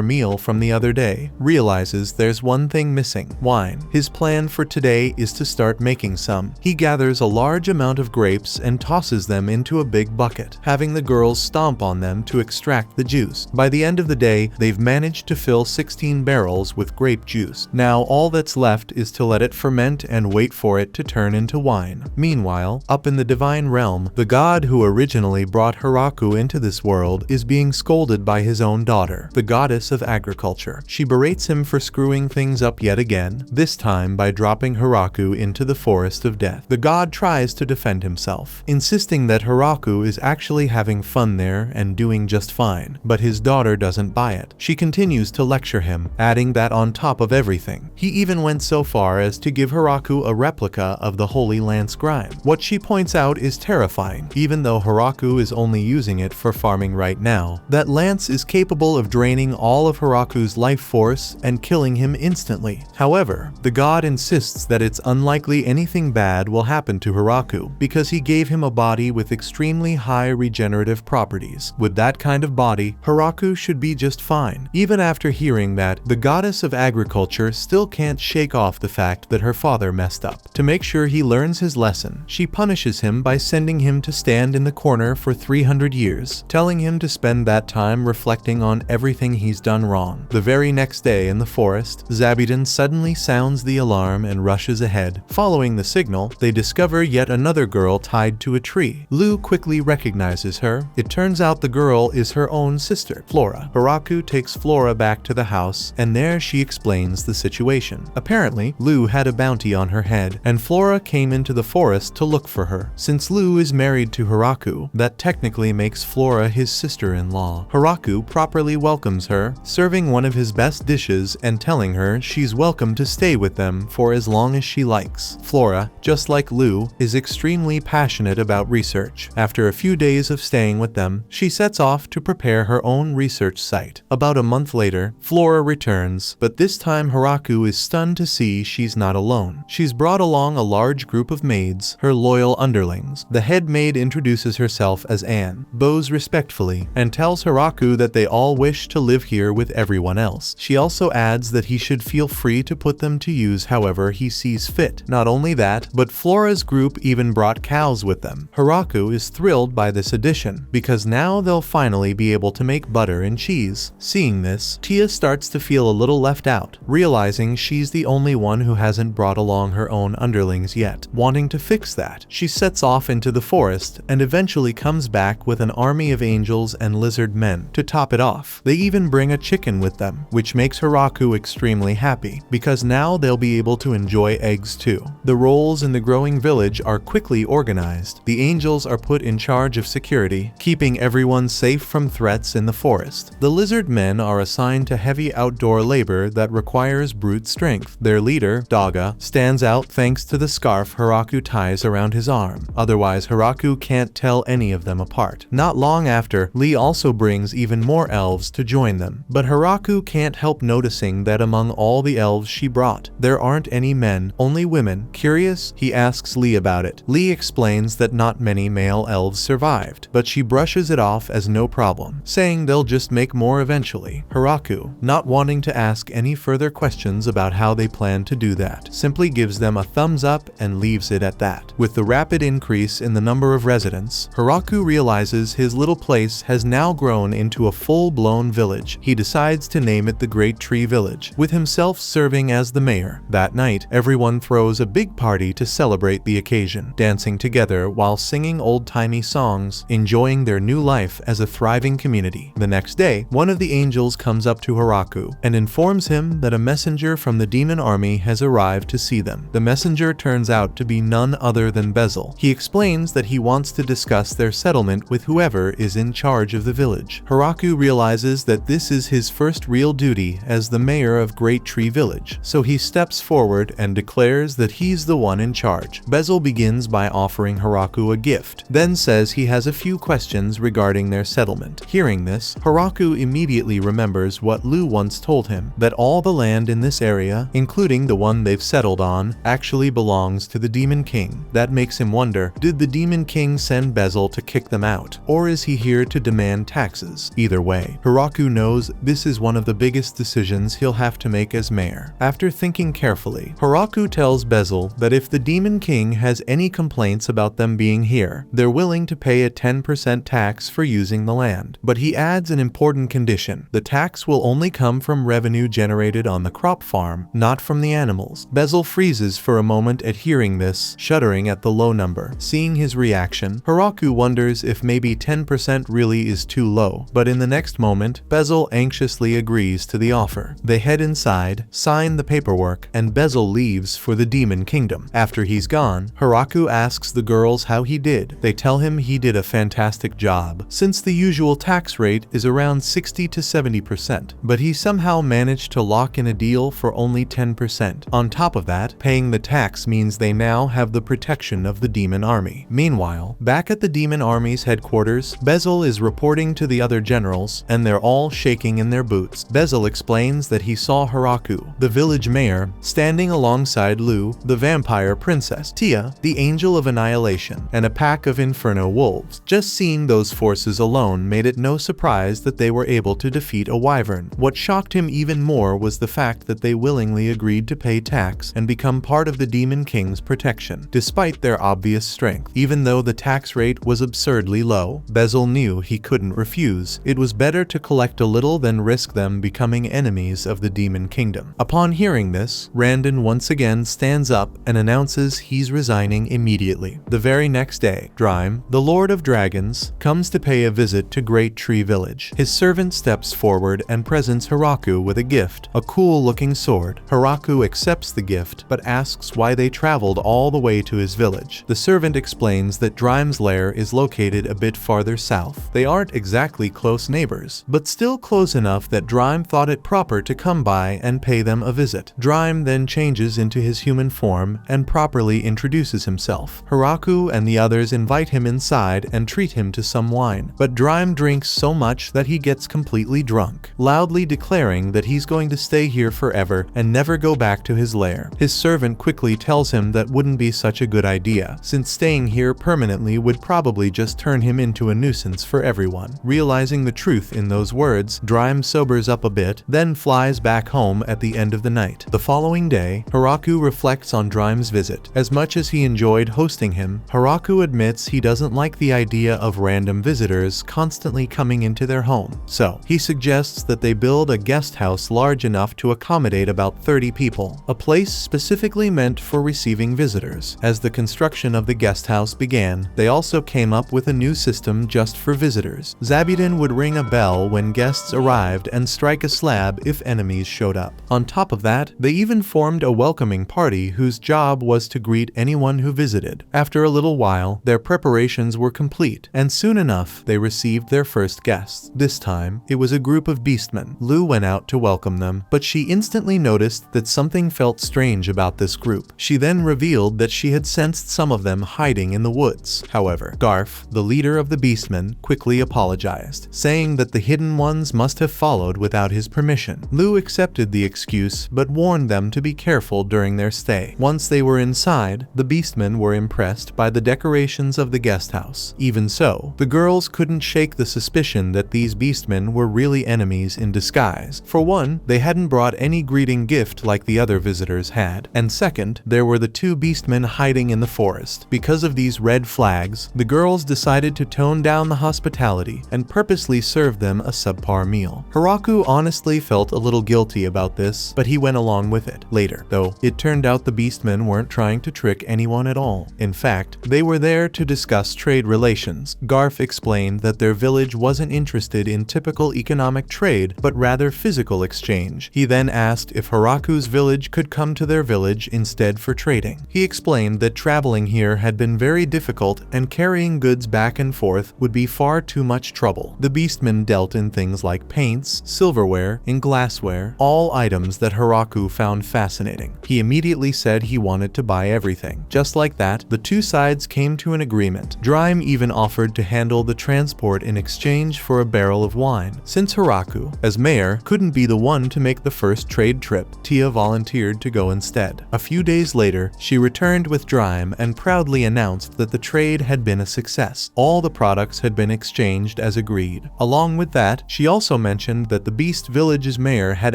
meal from the other day, realizes there's one thing missing: wine. His plan for today is to start making some. He gathers a large amount of grapes and tosses them into a big bucket, having the girls stomp on them to extract the juice. By the end of the day, they've managed to fill 16 barrels with grape juice. Now all that's left is to let it ferment and wait for it to turn into wine. Meanwhile, up in the divine realm, the god who originally brought Hiraku into this world is being scolded by his own daughter, the goddess of agriculture. She berates him for screwing things up yet again, this time by dropping Hiraku into the forest of death. The god tries to defend himself, insisting that Hiraku is actually having fun there and doing just fine, but his daughter doesn't buy it. She continues to lecture him, adding that on top of everything, he even went so far as to give Hiraku a replica of the Holy Lance Grime. What she points out is terrifying, even though Hiraku is only using it for farming right now. That lance is capable of draining all of Hiraku's life force and killing him instantly. However, the god insists that it's unlikely anything bad will happen to Hiraku because he gave him a body with extremely high regenerative properties. With that kind of body, Hiraku should be just fine. Even after hearing that, the goddess of agriculture still can't shake off the fact that her father messed up. To make sure he learns his lesson, she punishes him by sending him to stand in the corner for 300 years, telling him to spend that time reflecting on everything he's done wrong. The very next day in the forest, Zabuton suddenly sounds the alarm and rushes ahead. Following the signal, they discover yet another girl tied to a tree. Lu quickly recognizes her. It turns out the girl is her own sister, Flora. Hiraku takes Flora back to the house, and there she explains the situation. Apparently, Lu had a bounty on her head, and Flora came into the forest to look for her. Since Lu is married to Hiraku, that technically makes Flora his sister-in-law. Hiraku properly welcomes her, serving one of his best dishes and telling her she's welcome to stay with them for as long as she likes. Flora, just like Lu, is extremely passionate about research. After a few days of staying with them, she sets off to prepare her own research site. About a month later, Flora returns, but this time Hiraku is stunned to see she's not alone. She's brought along a large group of maids, her loyal underlings. The head maid introduces herself as Anne, bows respectfully, and tells Hiraku that they all wish to live here with everyone else. She also adds that he should feel free to put them to use however he sees fit. Not only that, but Flora's group even brought cows with them. Hiraku is thrilled by this addition, because now they'll finally be able to make butter and cheese. Seeing this, Tia starts to feel a little left out, realizing she's the only one who hasn't brought along her own underlings yet. Wanting to fix that, she sets off into the forest and eventually comes back with an army of angels and lizard men. To top it off, they even bring a chicken with them, which makes Hiraku extremely happy, because now they'll be able to enjoy eggs too. The roles in the growing village are quickly organized. The angels are put in charge of security, keeping everyone safe from threats in the forest. The lizard men are assigned to heavy outdoor labor that requires brute strength. Their leader, Daga, stands out thanks to the scarf Hiraku ties around his arm. Otherwise, Hiraku can't tell any of them apart. Not long after, Lee also brings even more elves to join them. But Hiraku can't help noticing that among all the elves she brought, there aren't any men, only women. Curious, he asks Lee about it. Lee explains that not many male elves survived, but she brushes it off as no problem, saying they'll just make more eventually. Hiraku, not wanting to ask any further questions about how they plan to do that, simply gives them a thumbs up and leaves it at that. With the rapid increase in the number of residents, Hiraku realizes his little place has now grown into a full-blown village. He decides to name it the Great Tree Village, with himself serving as the mayor. That night, everyone throws a big party to celebrate the occasion, dancing together while singing old-timey songs, enjoying their new life as a thriving community. The next day, one of the angels comes up to Hiraku and informs him that a messenger from the demon army has arrived to see them. The messenger turns out to be none other than Bezel. He explains that he wants to discuss their settlement with whoever is in charge of the village. Hiraku realizes that this is his first real duty as the mayor of Great Tree Village, so he steps forward and declares that he's the one in charge. Bezel begins by offering Hiraku a gift, then says he has a few questions regarding their settlement. Hearing this, Hiraku immediately remembers what Lu once told him, that all the land in this area, including the one they've settled on, actually belongs to the Demon King. That makes him wonder wonder, did the Demon King send Bezel to kick them out, or is he here to demand taxes? Either way, Hiraku knows this is one of the biggest decisions he'll have to make as mayor. After thinking carefully, Hiraku tells Bezel that if the Demon King has any complaints about them being here, they're willing to pay a 10% tax for using the land. But he adds an important condition: the tax will only come from revenue generated on the crop farm, not from the animals. Bezel freezes for a moment at hearing this, shuddering at the low number. Seeing his reaction, Hiraku wonders if maybe 10% really is too low, but in the next moment, Bezel anxiously agrees to the offer. They head inside, sign the paperwork, and Bezel leaves for the Demon Kingdom. After he's gone, Hiraku asks the girls how he did. They tell him he did a fantastic job, since the usual tax rate is around 60 to 70%, but he somehow managed to lock in a deal for only 10%. On top of that, paying the tax means they now have the protection of the Demon Army. Meanwhile, back at the Demon Army's headquarters, Bezel is reporting to the other generals, and they're all shaking in their boots. Bezel explains that he saw Hiraku, the village mayor, standing alongside Lu, the vampire princess, Tia, the angel of annihilation, and a pack of inferno wolves. Just seeing those forces alone made it no surprise that they were able to defeat a wyvern. What shocked him even more was the fact that they willingly agreed to pay tax and become part of the Demon King's protection, despite their obvious strength. Even though the tax rate was absurdly low, Bezel knew he couldn't refuse. It was better to collect a little than risk them becoming enemies of the Demon Kingdom. Upon hearing this, Randon once again stands up and announces he's resigning immediately. The very next day, Drime, the Lord of Dragons, comes to pay a visit to Great Tree Village. His servant steps forward and presents Hiraku with a gift, a cool-looking sword. Hiraku accepts the gift, but asks why they traveled all the way to his village. The servant explains that Drime's lair is located a bit farther south. They aren't exactly close neighbors, but still close enough that Drime thought it proper to come by and pay them a visit. Drime then changes into his human form and properly introduces himself. Hiraku and the others invite him inside and treat him to some wine, but Drime drinks so much that he gets completely drunk, loudly declaring that he's going to stay here forever and never go back to his lair. His servant quickly tells him that wouldn't be such a good idea, since staying here permanently would probably just turn him into a nuisance for everyone. Realizing the truth in those words, Drime sobers up a bit, then flies back home at the end of the night. The following day, Hiraku reflects on Drime's visit. As much as he enjoyed hosting him, Hiraku admits he doesn't like the idea of random visitors constantly coming into their home. So, he suggests that they build a guest house large enough to accommodate about 30 people, a place specifically meant for receiving visitors. As the construction of the guest house began, they also came up with a new system just for visitors. Zabuton would ring a bell when guests arrived and strike a slab if enemies showed up. On top of that, they even formed a welcoming party whose job was to greet anyone who visited. After a little while, their preparations were complete, and soon enough, they received their first guests. This time, it was a group of beastmen. Lu went out to welcome them, but she instantly noticed that something felt strange about this group. She then revealed that she had sensed some of them hiding in the woods. However, Garf, the leader of the beastmen, quickly apologized, saying that the hidden ones must have followed without his permission. Lu accepted the excuse, but warned them to be careful during their stay. Once they were inside, the beastmen were impressed by the decorations of the guest house. Even so, the girls couldn't shake the suspicion that these beastmen were really enemies in disguise. For one, they hadn't brought any greeting gift like the other visitors had, and second, there were the two beastmen hiding in the forest. Because of these red flags, the girls decided to tone down the hospitality and purposely serve them a subpar meal. Hiraku honestly felt a little guilty about this, but he went along with it. Later, though, it turned out the beastmen weren't trying to trick anyone at all. In fact, they were there to discuss trade relations. Garf explained that their village wasn't interested in typical economic trade, but rather physical exchange. He then asked if Hiraku's village could come to their village instead for trading. He explained that traveling here had been very difficult and carrying goods back and forth would be far too much trouble. The beastmen dealt in things like paints, silverware, and glassware, all items that Hiraku found fascinating. He immediately said he wanted to buy everything. Just like that, the two sides came to an agreement. Drime even offered to handle the transport in exchange for a barrel of wine. Since Hiraku, as mayor, couldn't be the one to make the first trade trip, Tia volunteered to go instead. A few days later, she returned with Drime and proudly proudly announced that the trade had been a success. All the products had been exchanged as agreed. Along with that, she also mentioned that the Beast Village's mayor had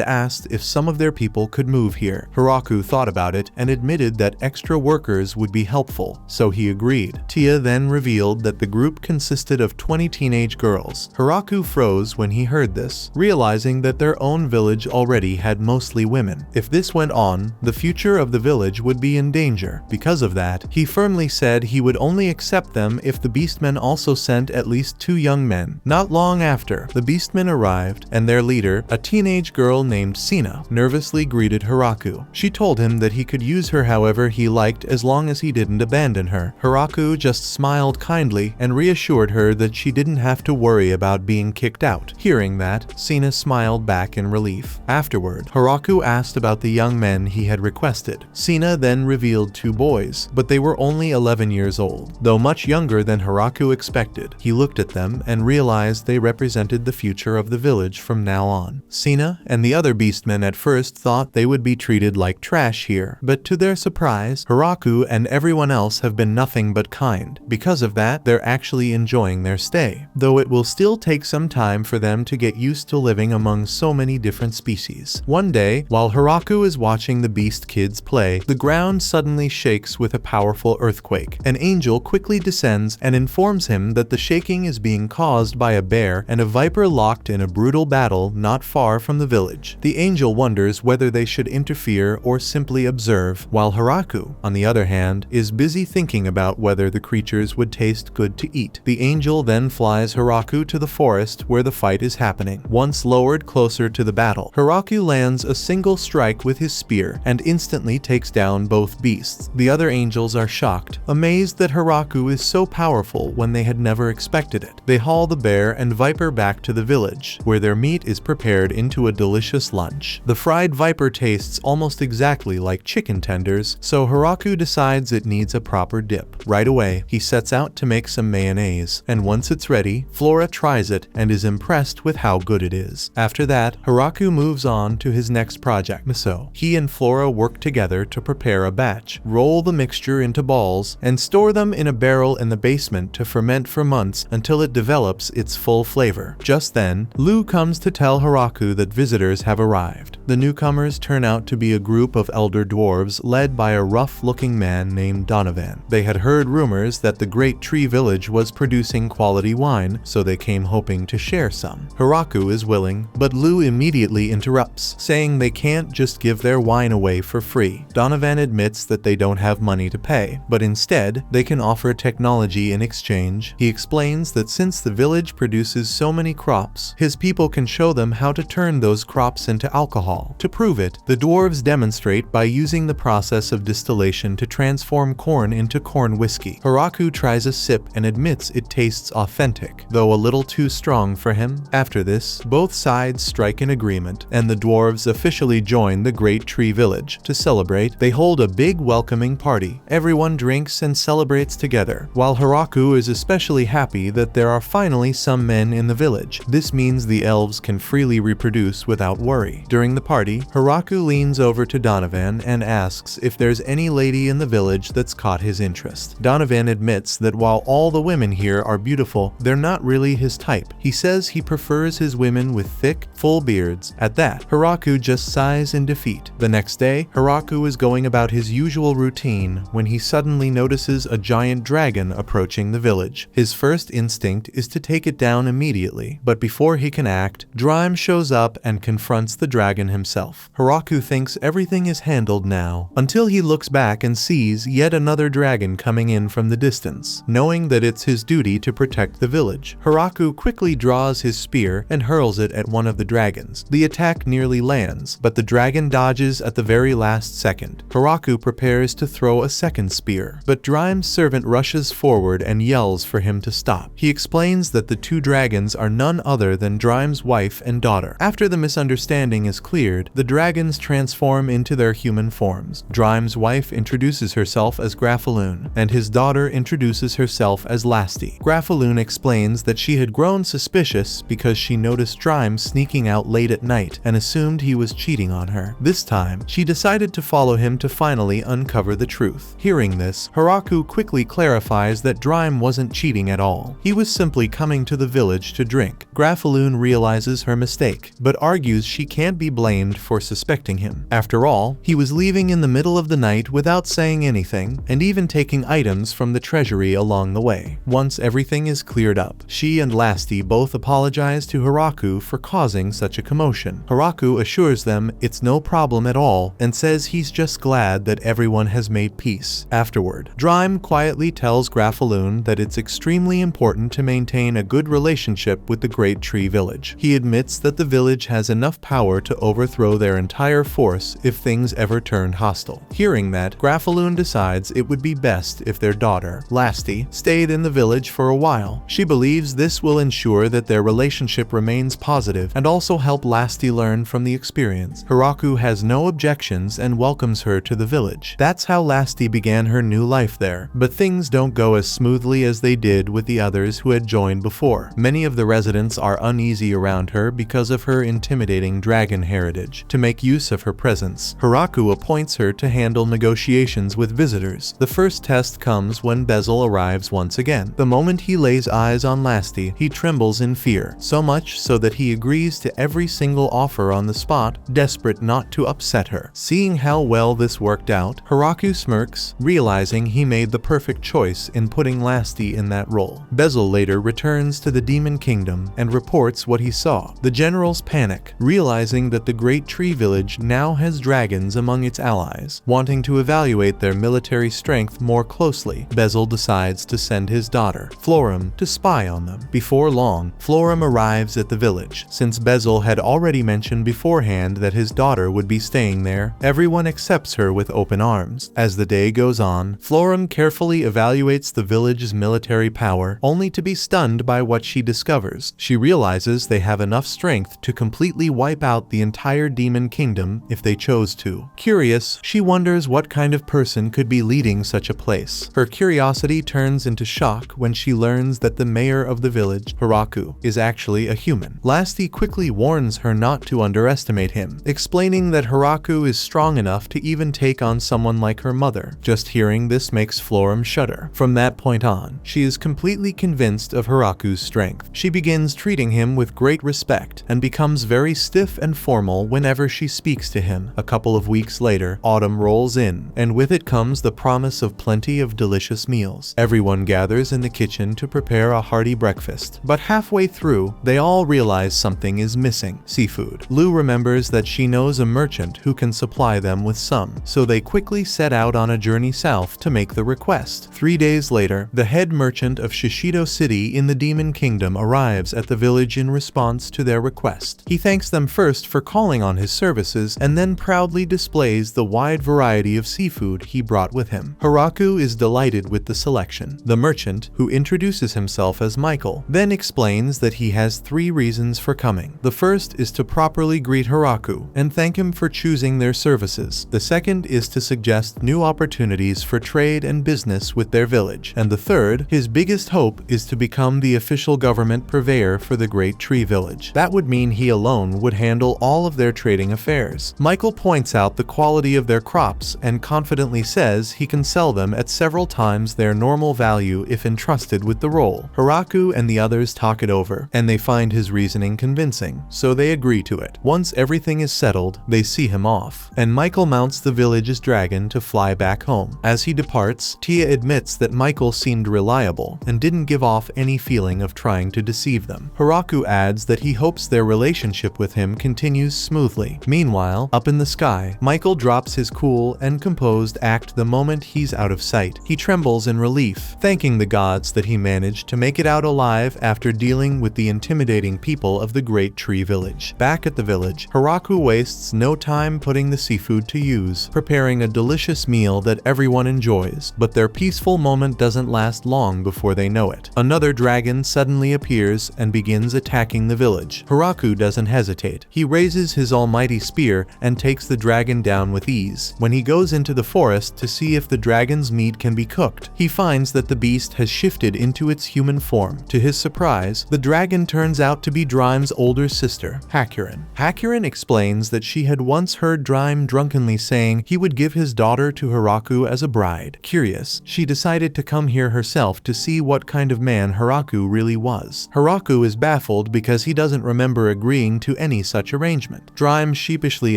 asked if some of their people could move here. Hiraku thought about it and admitted that extra workers would be helpful, so he agreed. Tia then revealed that the group consisted of 20 teenage girls. Hiraku froze when he heard this, realizing that their own village already had mostly women. If this went on, the future of the village would be in danger. Because of that, he firmly said he would only accept them if the Beastmen also sent at least 2 young men. Not long after, the Beastmen arrived, and their leader, a teenage girl named Sina, nervously greeted Hiraku. She told him that he could use her however he liked as long as he didn't abandon her. Hiraku just smiled kindly and reassured her that she didn't have to worry about being kicked out. Hearing that, Sina smiled back in relief. Afterward, Hiraku asked about the young men he had requested. Sina then revealed 2 boys, but they were only 11 years old. Though much younger than Hiraku expected, he looked at them and realized they represented the future of the village from now on. Sina and the other Beastmen at first thought they would be treated like trash here, but to their surprise, Hiraku and everyone else have been nothing but kind. Because of that, they're actually enjoying their stay, though it will still take some time for them to get used to living among so many different species. One day, while Hiraku is watching the Beast kids play, the ground suddenly shakes with a powerful earthquake. An angel quickly descends and informs him that the shaking is being caused by a bear and a viper locked in a brutal battle not far from the village. The angel wonders whether they should interfere or simply observe, while Hiraku, on the other hand, is busy thinking about whether the creatures would taste good to eat. The angel then flies Hiraku to the forest where the fight is happening. Once lowered closer to the battle, Hiraku lands a single strike with his spear and instantly takes down both beasts. The other angels are shocked, amazed that Hiraku is so powerful when they had never expected it. They haul the bear and viper back to the village, where their meat is prepared into a delicious lunch. The fried viper tastes almost exactly like chicken tenders, so Hiraku decides it needs a proper dip. Right away, he sets out to make some mayonnaise, and once it's ready, Flora tries it and is impressed with how good it is. After that, Hiraku moves on to his next project, miso. He and Flora work together to prepare a batch, roll the mixture into balls, and store them in a barrel in the basement to ferment for months until it develops its full flavor. Just then, Lu comes to tell Hiraku that visitors have arrived. The newcomers turn out to be a group of elder dwarves led by a rough-looking man named Donovan. They had heard rumors that the Great Tree Village was producing quality wine, so they came hoping to share some. Hiraku is willing, but Lu immediately interrupts, saying they can't just give their wine away for free. Donovan admits that they don't have money to pay, but instead, they can offer technology in exchange. He explains that since the village produces so many crops, his people can show them how to turn those crops into alcohol. To prove it, the dwarves demonstrate by using the process of distillation to transform corn into corn whiskey. Hiraku tries a sip and admits it tastes authentic, though a little too strong for him. After this, both sides strike an agreement, and the dwarves officially join the Great Tree Village. To celebrate, they hold a big welcoming party. Everyone drinks and celebrates together, while Hiraku is especially happy that there are finally some men in the village. This means the elves can freely reproduce without worry. During the party, Hiraku leans over to Donovan and asks if there's any lady in the village that's caught his interest. Donovan admits that while all the women here are beautiful, they're not really his type. He says he prefers his women with thick, full beards. At that, Hiraku just sighs in defeat. The next day, Hiraku is going about his usual routine when he suddenly notices a giant dragon approaching the village. His first instinct is to take it down immediately, but before he can act, Drime shows up and confronts the dragon himself. Hiraku thinks everything is handled now, until he looks back and sees yet another dragon coming in from the distance. Knowing that it's his duty to protect the village, Hiraku quickly draws his spear and hurls it at one of the dragons. The attack nearly lands, but the dragon dodges at the very last second. Hiraku prepares to throw a second spear, but Drime's servant rushes forward and yells for him to stop. He explains that the 2 dragons are none other than Drime's wife and daughter. After the misunderstanding is clear, cleared, the dragons transform into their human forms. Drime's wife introduces herself as Grafaloon, and his daughter introduces herself as Lasty. Grafaloon explains that she had grown suspicious because she noticed Drime sneaking out late at night and assumed he was cheating on her. This time, she decided to follow him to finally uncover the truth. Hearing this, Haraku quickly clarifies that Drime wasn't cheating at all. He was simply coming to the village to drink. Grafaloon realizes her mistake, but argues she can't be blamed for suspecting him. After all, he was leaving in the middle of the night without saying anything, and even taking items from the treasury along the way. Once everything is cleared up, she and Lasty both apologize to Haraku for causing such a commotion. Haraku assures them it's no problem at all and says he's just glad that everyone has made peace. Afterward, Drime quietly tells Grafaloon that it's extremely important to maintain a good relationship with the Great Tree Village. He admits that the village has enough power to overthrow their entire force if things ever turned hostile. Hearing that, Grafaloon decides it would be best if their daughter, Lasty, stayed in the village for a while. She believes this will ensure that their relationship remains positive and also help Lasty learn from the experience. Haraku has no objections and welcomes her to the village. That's how Lasty began her new life there, but things don't go as smoothly as they did with the others who had joined before. Many of the residents are uneasy around her because of her intimidating dragon heritage. To make use of her presence, Haraku appoints her to handle negotiations with visitors. The first test comes when Bezel arrives once again. The moment he lays eyes on Lasty, he trembles in fear, so much so that he agrees to every single offer on the spot, desperate not to upset her. Seeing how well this worked out, Haraku smirks, realizing he made the perfect choice in putting Lasty in that role. Bezel later returns to the Demon Kingdom and reports what he saw. The generals panic, realizing that the Great Tree Village now has dragons among its allies. Wanting to evaluate their military strength more closely, Bezel decides to send his daughter, Florum, to spy on them. Before long, Florum arrives at the village. Since Bezel had already mentioned beforehand that his daughter would be staying there, everyone accepts her with open arms. As the day goes on, Florum carefully evaluates the village's military power, only to be stunned by what she discovers. She realizes they have enough strength to completely wipe out the entire Demon Kingdom if they chose to. Curious, she wonders what kind of person could be leading such a place. Her curiosity turns into shock when she learns that the mayor of the village, Haraku, is actually a human. Lasty quickly warns her not to underestimate him, explaining that Haraku is strong enough to even take on someone like her mother. Just hearing this makes Florum shudder. From that point on, she is completely convinced of Haraku's strength. She begins treating him with great respect and becomes very stiff and formal whenever she speaks to him. A couple of weeks later, autumn rolls in, and with it comes the promise of plenty of delicious meals. Everyone gathers in the kitchen to prepare a hearty breakfast, but halfway through, they all realize something is missing: seafood. Lou remembers that she knows a merchant who can supply them with some, so they quickly set out on a journey south to make the request. 3 days later, the head merchant of Shishido City in the Demon Kingdom arrives at the village in response to their request. He thanks them first for calling on his services and then proudly displays the wide variety of seafood he brought with him. Haraku is delighted with the selection. The merchant, who introduces himself as Michael, then explains that he has 3 reasons for coming. The first is to properly greet Haraku and thank him for choosing their services. The second is to suggest new opportunities for trade and business with their village. And the third, his biggest hope, is to become the official government purveyor for the Great Tree Village. That would mean he alone would handle all of their trading affairs. Michael points out the quality of their crops and confidently says he can sell them at several times their normal value if entrusted with the role. Haraku and the others talk it over, and they find his reasoning convincing, so they agree to it. Once everything is settled, they see him off, and Michael mounts the village's dragon to fly back home. As he departs, Tia admits that Michael seemed reliable and didn't give off any feeling of trying to deceive them. Haraku adds that he hopes their relationship with him continues smoothly. Meanwhile, up in the sky, Michael drops his cool and composed act the moment he's out of sight. He trembles in relief, thanking the gods that he managed to make it out alive after dealing with the intimidating people of the Great Tree Village. Back at the village, Haraku wastes no time putting the seafood to use, preparing a delicious meal that everyone enjoys, but their peaceful moment doesn't last long before they know it. Another dragon suddenly appears and begins attacking the village. Haraku doesn't hesitate. He raises his almighty spear and takes the dragon down with ease. When he goes into the forest to see if the dragon's meat can be cooked, he finds that the beast has shifted into its human form. To his surprise, the dragon turns out to be Drime's older sister, Harem. Harem explains that she had once heard Drime drunkenly saying he would give his daughter to Hiraku as a bride. Curious, she decided to come here herself to see what kind of man Hiraku really was. Hiraku is baffled because he doesn't remember agreeing to any such arrangement. Drime sheepishly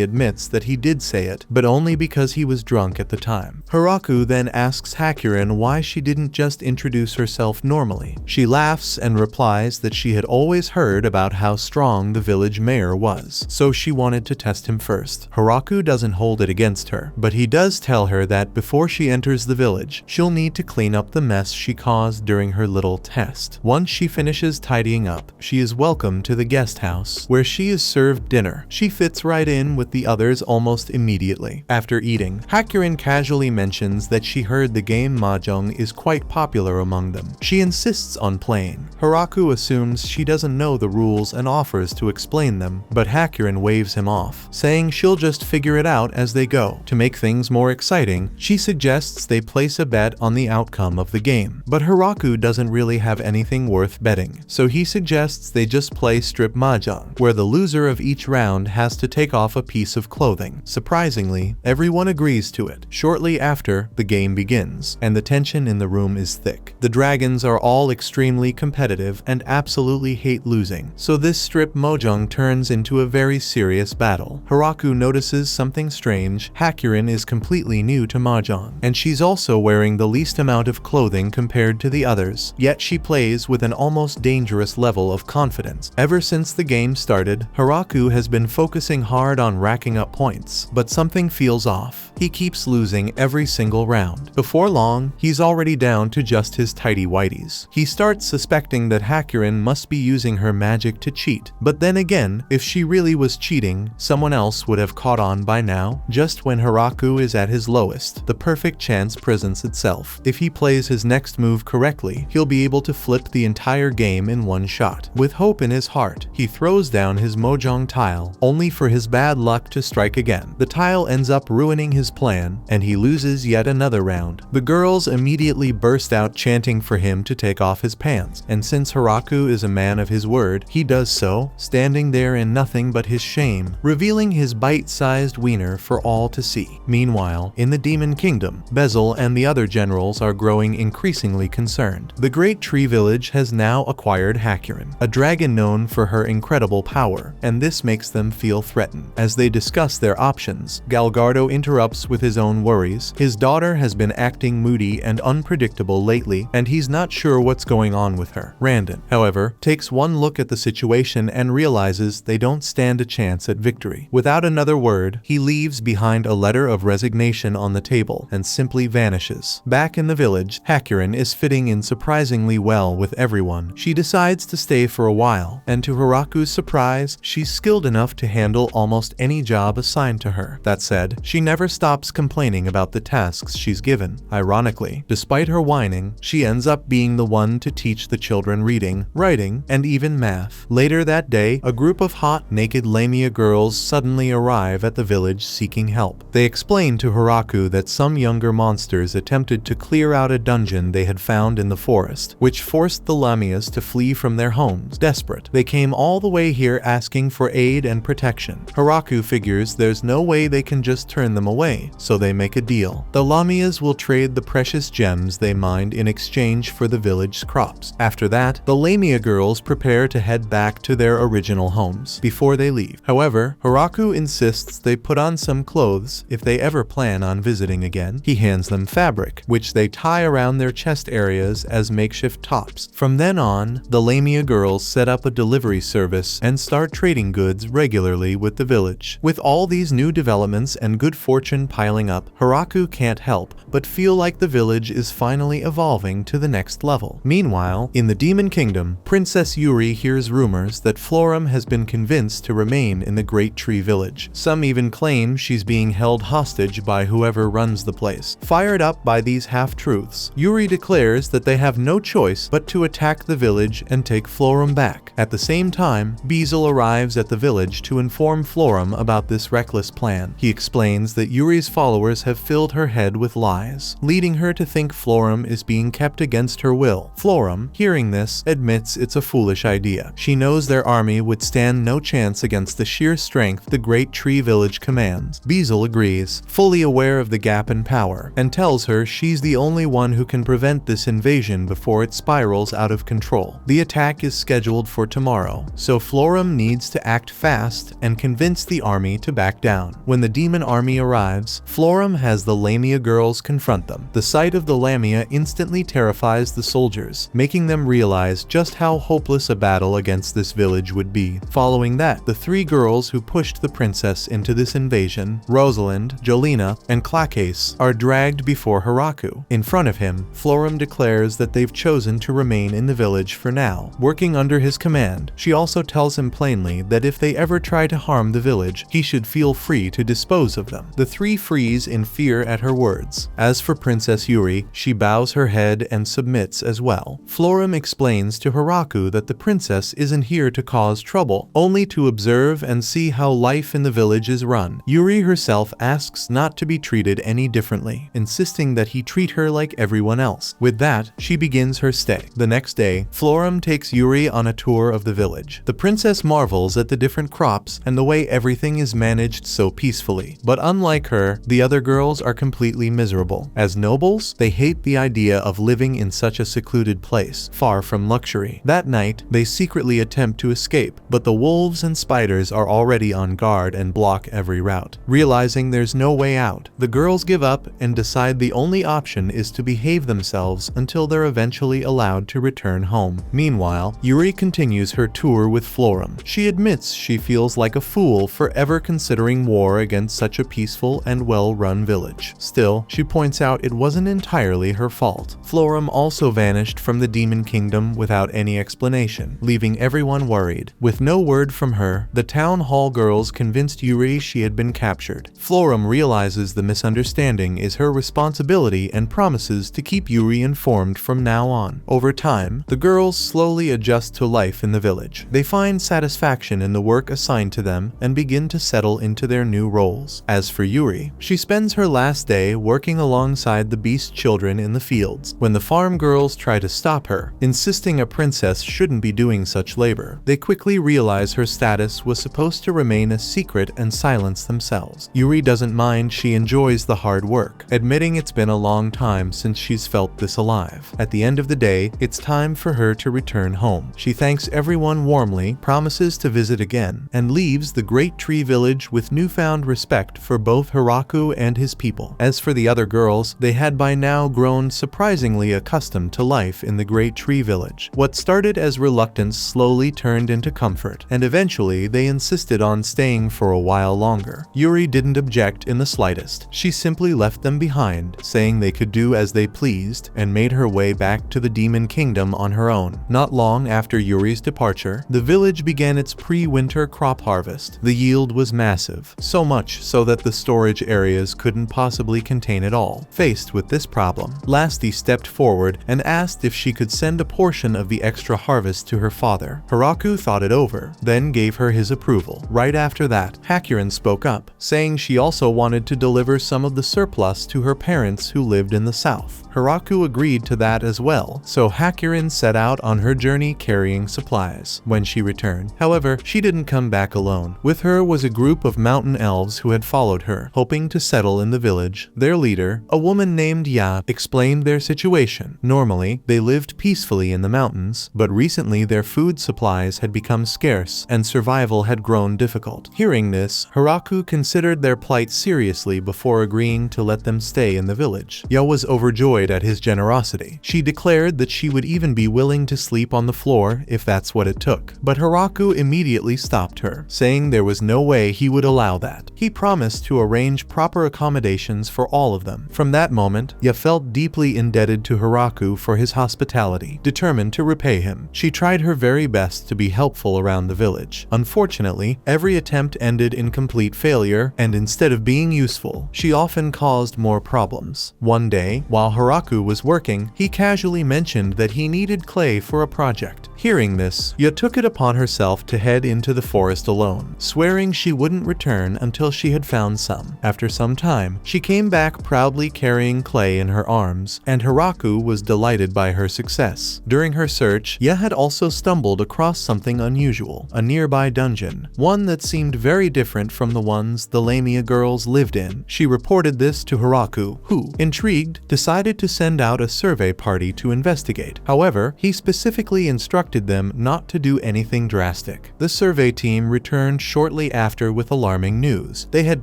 admits that he did say it, but only because he was drunk at the time. Hiraku then asks Harem why she didn't just introduce herself normally. She laughs and replies that she had always heard about how strong the village mayor was, so she wanted to test him first. Hiraku doesn't hold it against her, but he does tell her that before she enters the village, she'll need to clean up the mess she caused during her little test. Once she finishes tidying up, she is welcomed to the guest house, where she is served dinner. She fits right in with the others almost immediately. After eating, Harem casually mentions that she heard the game Mahjong is quite popular among them. She insists on playing. Hiraku assumes she doesn't know the rules and offers to explain them, but Harem waves him off, saying she'll just figure it out as they go. To make things more exciting, she suggests they place a bet on the outcome of the game, but Hiraku doesn't really have anything worth betting, so he suggests they just play strip mahjong, where the loser of each round has to take off a piece of clothing. Surprisingly, everyone agrees to it. Shortly after, the game begins, and the tension in the room is thick. The dragons are all extremely competitive and absolutely hate losing, so this strip mahjong turns into a very serious battle. Hiraku notices something strange. Harem is completely new to mahjong, and she's also wearing the least amount of clothing compared to the others, yet she plays with an almost dangerous level of confidence. Ever since the game started, Hiraku has been focusing hard on racking up points, but something feels off. He keeps losing every single round. Before long, he's already down to just his tidy whities. He starts suspecting that Harem must be using her magic to cheat, but then again, if she really was cheating, someone else would have caught on by now. Just when Hiraku is at his lowest, the perfect chance presents itself. If he plays his next move correctly, he'll be able to flip the entire game in one shot. With hope in his heart, he throws down his mahjong tile, only for his bad luck to strike again. The tile ends up ruining his plan, and he loses yet another round. The girls immediately burst out chanting for him to take off his pants, and since Hiraku is a man of his word, he does so, standing there in nothing but his shame, revealing his bite-sized wiener for all to see. Meanwhile, in the Demon Kingdom, Bezel and the other generals are growing increasingly concerned. The Great Tree Village has now acquired Harem, a dragon known for her incredible power, and this makes them feel threatened. As they discuss their options, Galgardo interrupts with his own worries. His daughter has been acting moody and unpredictable lately, and he's not sure what's going on with her. Randon, however, takes one look at the situation and realizes they don't stand a chance at victory. Without another word, he leaves behind a letter of resignation on the table and simply vanishes. Back in the village, Harem is fitting in surprisingly well with everyone. She decides to stay for a while, and to Hiraku's surprise, she's skilled enough to handle almost any job assigned to her. That said, she never stops complaining about the tasks she's given. Ironically, despite her whining, she ends up being the one to teach the children reading, writing, and even math. Later that day, a group of hot, naked Lamia girls suddenly arrive at the village seeking help. They explain to Hiraku that some younger monsters attempted to clear out a dungeon they had found in the forest, which forced the Lamias to flee from their homes. Desperate, they came all the way here asking for aid and protection. Hiraku figures there's no way they can just turn them away, so they make a deal. The Lamias will trade the precious gems they mined in exchange for the village's crops. After that, the Lamia girls prepare to head back to their original homes. Before they leave, however, Hiraku insists they put on some clothes if they ever plan on visiting again. He hands them fabric, which they tie around their chest areas as makeshift tops. From then on, the Lamia girls set up a delivery service and start trading goods regularly with the village. With all these new developments and good fortune piling up, Hiraku can't help but feel like the village is finally evolving to the next level. Meanwhile, in the Demon Kingdom, Princess Yuri hears rumors that Florum has been convinced to remain in the Great Tree Village. Some even claim she's being held hostage by whoever runs the place. Fired up by these half-truths, Yuri declares that they have no choice but to attack the village and take Florum back. At the same time, Bezel arrives at the village village to inform Florum about this reckless plan. He explains that Yuri's followers have filled her head with lies, leading her to think Florum is being kept against her will. Florum, hearing this, admits it's a foolish idea. She knows their army would stand no chance against the sheer strength the Great Tree Village commands. Bezel agrees, fully aware of the gap in power, and tells her she's the only one who can prevent this invasion before it spirals out of control. The attack is scheduled for tomorrow, so Florum needs to act fast and convince the army to back down. When the demon army arrives, Florum has the Lamia girls confront them. The sight of the Lamia instantly terrifies the soldiers, making them realize just how hopeless a battle against this village would be. Following that, the three girls who pushed the princess into this invasion, Rosalind, Jolena, and Clacase, are dragged before Hiraku. In front of him, Florum declares that they've chosen to remain in the village for now, working under his command. She also tells him plainly that if they ever try to harm the village, he should feel free to dispose of them. The three freeze in fear at her words. As for Princess Yuri, she bows her head and submits as well. Florum explains to Hiraku that the princess isn't here to cause trouble, only to observe and see how life in the village is run. Yuri herself asks not to be treated any differently, insisting that he treat her like everyone else. With that, she begins her stay. The next day, Florum takes Yuri on a tour of the village. The princess marvels at the different crops and the way everything is managed so peacefully. But unlike her, the other girls are completely miserable. As nobles, they hate the idea of living in such a secluded place, far from luxury. That night, they secretly attempt to escape, but the wolves and spiders are already on guard and block every route. Realizing there's no way out, the girls give up and decide the only option is to behave themselves until they're eventually allowed to return home. Meanwhile, Yuri continues her tour with Florum. She admits she feels like a fool for ever considering war against such a peaceful and well-run village. Still, she points out it wasn't entirely her fault. Florum also vanished from the Demon Kingdom without any explanation, leaving everyone worried. With no word from her, the town hall girls convinced Yuri she had been captured. Florum realizes the misunderstanding is her responsibility and promises to keep Yuri informed from now on. Over time, the girls slowly adjust to life in the village. They find satisfaction in the work assigned to them and begin to settle into their new roles. As for Yuri, she spends her last day working alongside the beast children in the fields. When the farm girls try to stop her, insisting a princess shouldn't be doing such labor, they quickly realize her status was supposed to remain a secret and silence themselves. Yuri doesn't mind, she enjoys the hard work, admitting it's been a long time since she's felt this alive. At the end of the day, it's time for her to return home. She thanks everyone warmly, promises to visit again, and leaves the Great Tree Village with newfound respect for both Hiraku and his people. As for the other girls, they had by now grown surprisingly accustomed to life in the Great Tree Village. What started as reluctance slowly turned into comfort, and eventually they insisted on staying for a while longer. Yuri didn't object in the slightest. She simply left them behind, saying they could do as they pleased, and made her way back to the Demon Kingdom on her own. Not long after Yuri's departure, the village began its pre-winter crop harvest. The yield was massive, so much so that the storage areas couldn't possibly contain it all. Faced with this problem, Lasti stepped forward and asked if she could send a portion of the extra harvest to her father. Hiraku thought it over, then gave her his approval. Right after that, Hakurin spoke up, saying she also wanted to deliver some of the surplus to her parents who lived in the south. Hiraku agreed to that as well, so Hakurin set out on her journey carrying supplies. When she returned, however, she didn't come back alone. With her was a group of mountain elves who had followed her, hoping to settle in the village. Their leader, a woman named Ya, explained their situation. Normally, they lived peacefully in the mountains, but recently their food supplies had become scarce and survival had grown difficult. Hearing this, Hiraku considered their plight seriously before agreeing to let them stay in the village. Ya was overjoyed at his generosity. She declared that she would even be willing to sleep on the floor if that's what it took. But Hiraku immediately stopped her, saying there was no way he would allow that. He promised to arrange proper accommodations for all of them. From that moment, Ya felt deeply indebted to Hiraku for his hospitality, determined to repay him. She tried her very best to be helpful around the village. Unfortunately, every attempt ended in complete failure, and instead of being useful, she often caused more problems. One day, while Hiraku was working, he casually mentioned that he needed clay for a project. Hearing this, Ya took it upon herself to head into the forest forest alone, swearing she wouldn't return until she had found some. After some time, she came back proudly carrying clay in her arms, and Hiraku was delighted by her success. During her search, Ya had also stumbled across something unusual, a nearby dungeon, one that seemed very different from the ones the Lamia girls lived in. She reported this to Hiraku, who, intrigued, decided to send out a survey party to investigate. However, he specifically instructed them not to do anything drastic. The survey team returned shortly after with alarming news. They had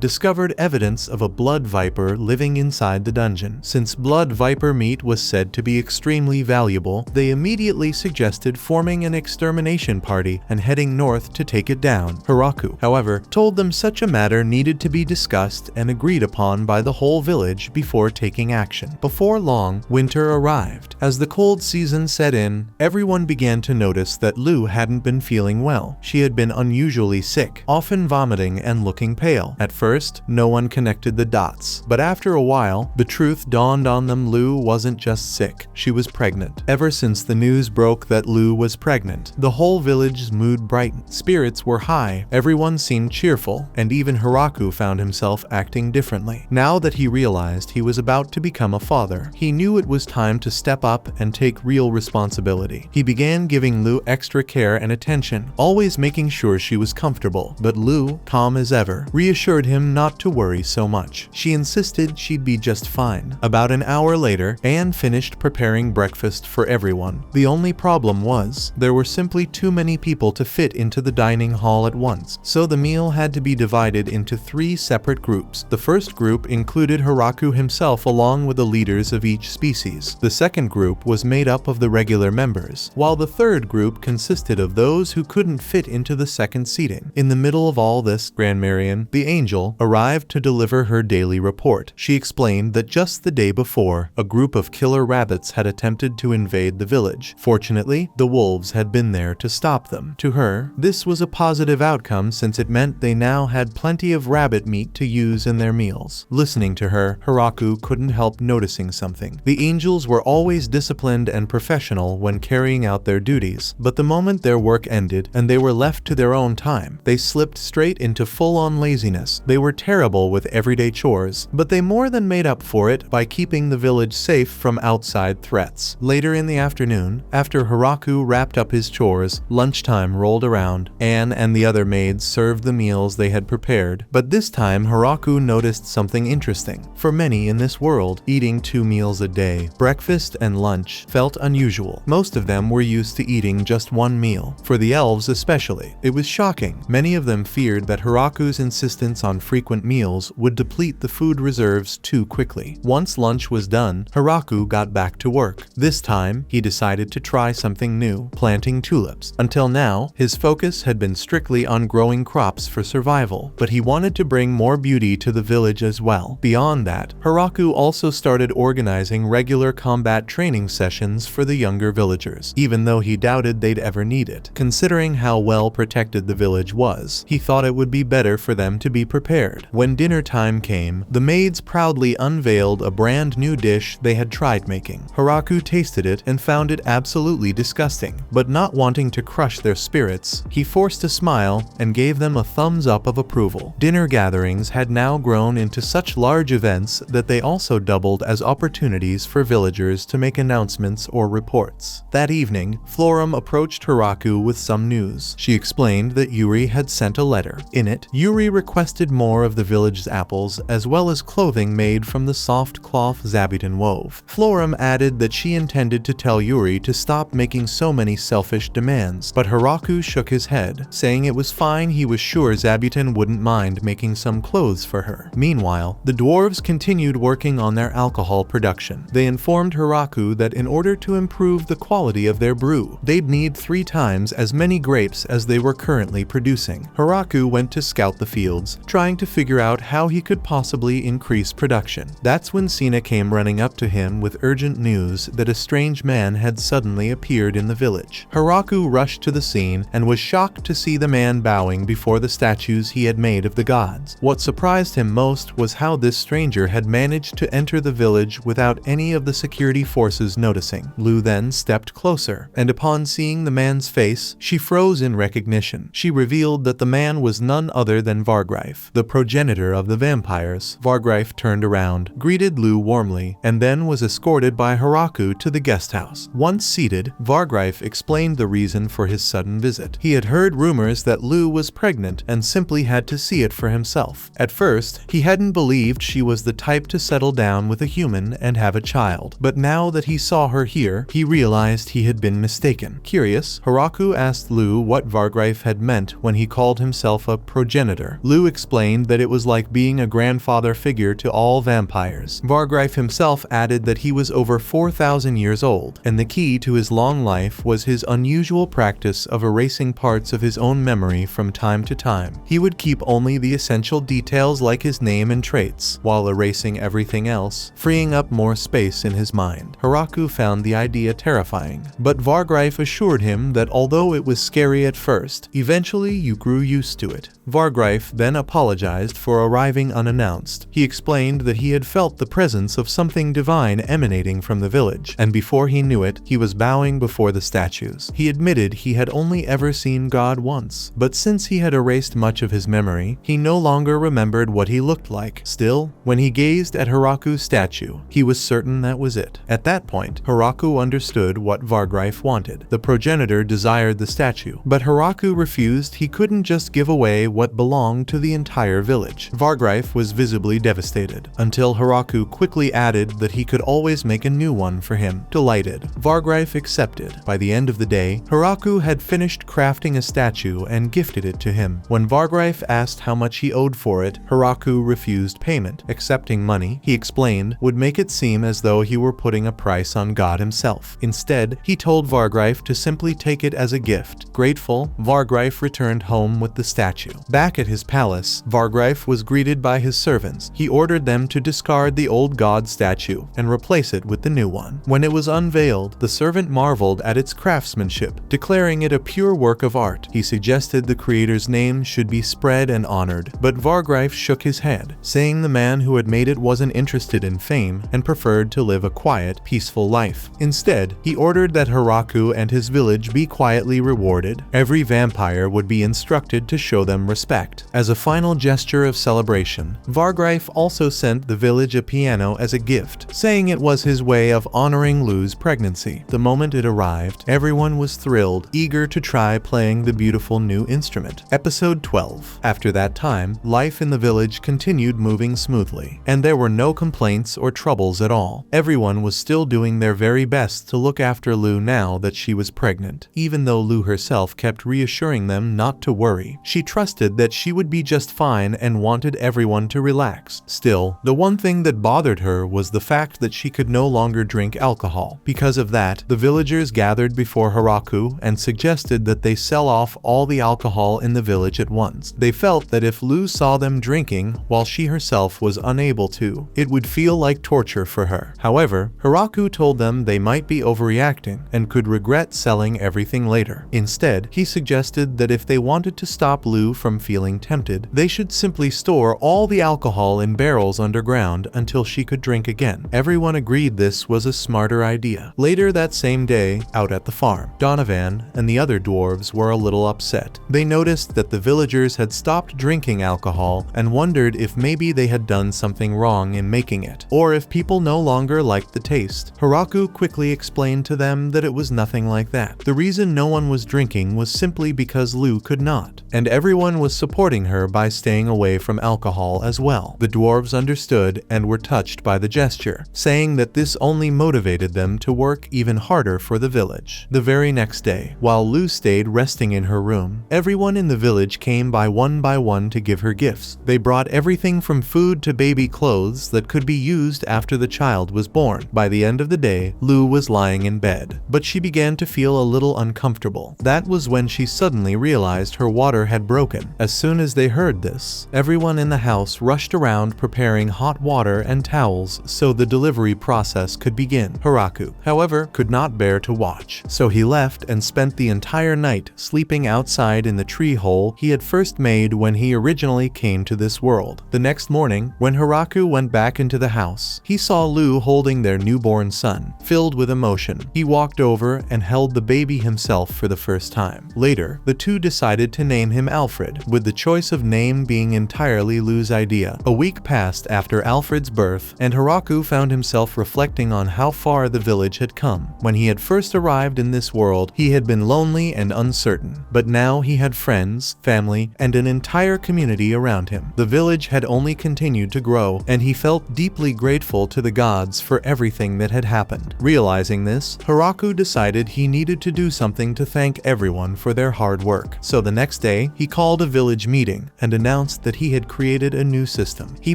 discovered evidence of a blood viper living inside the dungeon. Since blood viper meat was said to be extremely valuable, they immediately suggested forming an extermination party and heading north to take it down. Hiraku, however, told them such a matter needed to be discussed and agreed upon by the whole village before taking action. Before long, winter arrived. As the cold season set in, everyone began to notice that Lu hadn't been feeling well. She had been unusually sick, often vomiting and looking pale. At first, no one connected the dots, but after a while, the truth dawned on them. Lu wasn't just sick, she was pregnant. Ever since the news broke that Lu was pregnant, the whole village's mood brightened. Spirits were high, everyone seemed cheerful, and even Hiraku found himself acting differently. Now that he realized he was about to become a father, he knew it was time to step up and take real responsibility. He began giving Lu extra care and attention, always making sure she was comfortable. But Lu, calm as ever, reassured him not to worry so much. She insisted she'd be just fine. About an hour later, Anne finished preparing breakfast for everyone. The only problem was, there were simply too many people to fit into the dining hall at once, so the meal had to be divided into 3 separate groups. The first group included Hiraku himself along with the leaders of each species. The second group was made up of the regular members, while the third group consisted of those who couldn't fit into the second seating. In the middle of all this, Grand Marian, the angel, arrived to deliver her daily report. She explained that just the day before, a group of killer rabbits had attempted to invade the village. Fortunately, the wolves had been there to stop them. To her, this was a positive outcome since it meant they now had plenty of rabbit meat to use in their meals. Listening to her, Hiraku couldn't help noticing something. The angels were always disciplined and professional when carrying out their duties, but the moment their work ended and they were left to their own time, they slipped straight into full-on laziness. They were terrible with everyday chores, but they more than made up for it by keeping the village safe from outside threats. Later in the afternoon, after Hiraku wrapped up his chores, lunchtime rolled around. Anne and the other maids served the meals they had prepared, but this time Hiraku noticed something interesting. For many in this world, eating 2 meals a day, breakfast and lunch, felt unusual. Most of them were used to eating just 1 meal. For the elves especially, it was shocking. Many of them feared that Hiraku's insistence on frequent meals would deplete the food reserves too quickly. Once lunch was done, Hiraku got back to work. This time, he decided to try something new, planting tulips. Until now, his focus had been strictly on growing crops for survival, but he wanted to bring more beauty to the village as well. Beyond that, Hiraku also started organizing regular combat training sessions for the younger villagers, even though he doubted they'd ever need it. Considering how well protected the village was, he thought it would be better for them to be prepared. When dinner time came, the maids proudly unveiled a brand new dish they had tried making. Hiraku tasted it and found it absolutely disgusting, but not wanting to crush their spirits, he forced a smile and gave them a thumbs up of approval. Dinner gatherings had now grown into such large events that they also doubled as opportunities for villagers to make announcements or reports. That evening, Florum approached Hiraku with some news. She explained that Yuri had sent a letter. In it, Yuri requested more of the village's apples as well as clothing made from the soft cloth Zabuton wove. Florum added that she intended to tell Yuri to stop making so many selfish demands, but Hiraku shook his head, saying it was fine. He was sure Zabuton wouldn't mind making some clothes for her. Meanwhile, the dwarves continued working on their alcohol production. They informed Hiraku that in order to improve the quality of their brew, they'd need 3 times as many grapes as they were currently producing. Hiraku went to scout the fields, trying to figure out how he could possibly increase production. That's when Sina came running up to him with urgent news that a strange man had suddenly appeared in the village. Hiraku rushed to the scene and was shocked to see the man bowing before the statues he had made of the gods. What surprised him most was how this stranger had managed to enter the village without any of the security forces noticing. Lu then stepped closer, and upon seeing the man's face, she froze in recognition. she revealed that the man was none other than Vargreif, the progenitor of the vampires. Vargreif turned around, greeted Lu warmly, and then was escorted by Haraku to the guest house. Once seated, Vargreif explained the reason for his sudden visit. He had heard rumors that Lu was pregnant and simply had to see it for himself. At first, he hadn't believed she was the type to settle down with a human and have a child, but now that he saw her here, he realized he had been mistaken. Curious, Haraku asked Lu what Vargreif had meant when he called himself a progenitor. Lu explained that it was like being a grandfather figure to all vampires. Vargreif himself added that he was over 4,000 years old, and the key to his long life was his unusual practice of erasing parts of his own memory from time to time. He would keep only the essential details like his name and traits, while erasing everything else, freeing up more space in his mind. Haraku found the idea terrifying, but Vargreif assured him that although it was scary at first, eventually you grew used to it. Vargreif then apologized for arriving unannounced. He explained that he had felt the presence of something divine emanating from the village, and before he knew it, he was bowing before the statues. He admitted he had only ever seen God once, but since he had erased much of his memory, he no longer remembered what he looked like. Still, when he gazed at Haraku's statue, he was certain that was it. At that point, Haraku understood what Vargreif wanted. The progenitor desired the statue, but Haraku refused. He couldn't just give away what belonged to the entire village. Vargreif was visibly devastated, until Haraku quickly added that he could always make a new one for him. Delighted, Vargreif accepted. By the end of the day, Haraku had finished crafting a statue and gifted it to him. When Vargreif asked how much he owed for it, Haraku refused payment. Accepting money, he explained, would make it seem as though he were putting a price on God himself. Instead, he told Vargreif to simply take it as a gift. Grateful, Vargreif returned home with the statue. Back at his palace, Vargreif was greeted by his servants. He ordered them to discard the old god statue and replace it with the new one. When it was unveiled, the servant marveled at its craftsmanship, declaring it a pure work of art. He suggested the creator's name should be spread and honored, but Vargreif shook his head, saying the man who had made it wasn't interested in fame and preferred to live a quiet, peaceful life. Instead, he ordered that Haraku and his village be quietly rewarded. Every vampire would be instructed to show them respect. As a final gesture of celebration, Vargreif also sent the village a piano as a gift, saying it was his way of honoring Lu's pregnancy. The moment it arrived, everyone was thrilled, eager to try playing the beautiful new instrument. Episode 12. After that time, life in the village continued moving smoothly, and there were no complaints or troubles at all. Everyone was still doing their very best to look after Lu now that she was pregnant. Even though Lu herself kept reassuring them not to worry, she trusted that she would be just fine and wanted everyone to relax. Still, the one thing that bothered her was the fact that she could no longer drink alcohol. Because of that, the villagers gathered before Haraku and suggested that they sell off all the alcohol in the village at once. They felt that if Lu saw them drinking while she herself was unable to, it would feel like torture for her. However, Haraku told them they might be overreacting and could regret selling everything later. Instead, he suggested that if they wanted to stop Lu from feeling tempted, they should simply store all the alcohol in barrels underground until she could drink again. Everyone agreed this was a smarter idea. Later that same day, out at the farm, Donovan and the other dwarves were a little upset. They noticed that the villagers had stopped drinking alcohol and wondered if maybe they had done something wrong in making it, or if people no longer liked the taste. Haraku quickly explained to them that it was nothing like that. The reason no one was drinking was simply because Lu could not, and everyone was supporting her by staying away from alcohol as well. The dwarves understood and were touched by the gesture, saying that this only motivated them to work even harder for the village. The very next day, while Lu stayed resting in her room, everyone in the village came by one to give her gifts. They brought everything from food to baby clothes that could be used after the child was born. By the end of the day, Lu was lying in bed, but she began to feel a little uncomfortable. That was when she suddenly realized her water had broken. As soon as they heard this, everyone in the house rushed around preparing hot water and towels so the delivery process could begin. Haraku, however, could not bear to watch, so he left and spent the entire night sleeping outside in the tree hole he had first made when he originally came to this world. The next morning, when Haraku went back into the house, he saw Lu holding their newborn son. Filled with emotion, he walked over and held the baby himself for the first time. Later, the two decided to name him Alfred, with the choice of name being entirely Lu's idea. A week passed after Alfred's birth, and Hiraku found himself reflecting on how far the village had come. When he had first arrived in this world, he had been lonely and uncertain, but now he had friends, family, and an entire community around him. The village had only continued to grow, and he felt deeply grateful to the gods for everything that had happened. Realizing this, Hiraku decided he needed to do something to thank everyone for their hard work. So the next day, he called a village meeting and announced that he had created a new system. He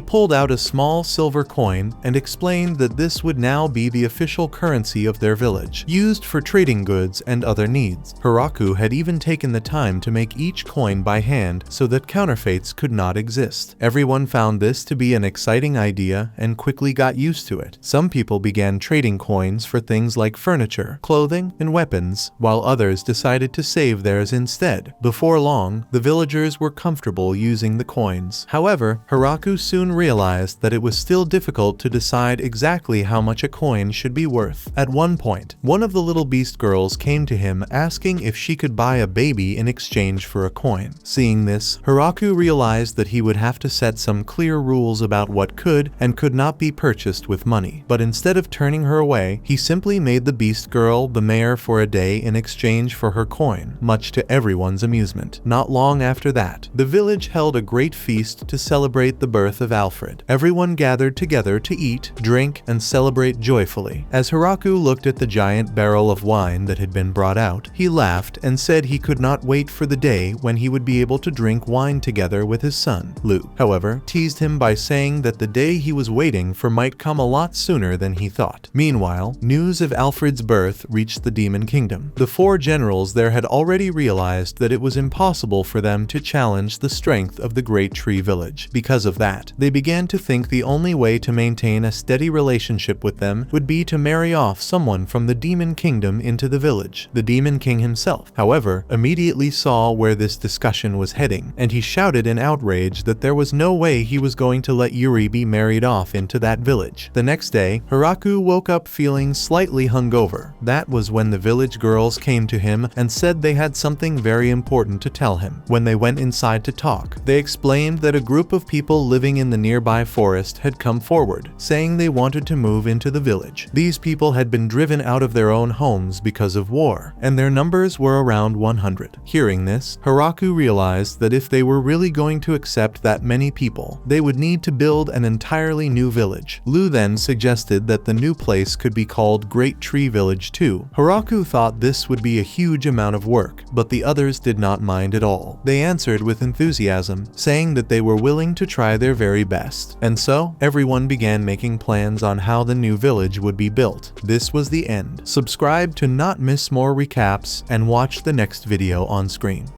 pulled out a small silver coin and explained that this would now be the official currency of their village, used for trading goods and other needs. Hiraku had even taken the time to make each coin by hand so that counterfeits could not exist. Everyone found this to be an exciting idea and quickly got used to it. Some people began trading coins for things like furniture, clothing, and weapons, while others decided to save theirs instead. Before long, the villagers were comfortable using the coins. However, Hiraku soon realized that it was still difficult to decide exactly how much a coin should be worth. At one point, one of the little beast girls came to him asking if she could buy a baby in exchange for a coin. Seeing this, Hiraku realized that he would have to set some clear rules about what could and could not be purchased with money. But instead of turning her away, he simply made the beast girl the mayor for a day in exchange for her coin, much to everyone's amusement. Not long after that, the village held a great feast to celebrate the birth of Alfred. Everyone gathered together to eat, drink, and celebrate joyfully. As Hiraku looked at the giant barrel of wine that had been brought out, he laughed and said he could not wait for the day when he would be able to drink wine together with his son, Lu. However, teased him by saying that the day he was waiting for might come a lot sooner than he thought. Meanwhile, news of Alfred's birth reached the Demon Kingdom. The four generals there had already realized that it was impossible for them to challenge the strength of the Great Tree Village. Because of that, they began to think the only way to maintain a steady relationship with them would be to marry off someone from the Demon Kingdom into the village. The Demon King himself, however, immediately saw where this discussion was heading, and he shouted in outrage that there was no way he was going to let Yuri be married off into that village. The next day, Hiraku woke up feeling slightly hungover. That was when the village girls came to him and said they had something very important to tell him. When they went inside to talk, they explained that a group of people living in the nearby forest had come forward, saying they wanted to move into the village. These people had been driven out of their own homes because of war, and their numbers were around 100. Hearing this, Hiraku realized that if they were really going to accept that many people, they would need to build an entirely new village. Lu then suggested that the new place could be called Great Tree Village too. Hiraku thought this would be a huge amount of work, but the others did not mind at all. They answered with enthusiasm, saying that they were willing to try their very best. And so, everyone began making plans on how the new village would be built. This was the end. Subscribe to not miss more recaps and watch the next video on screen.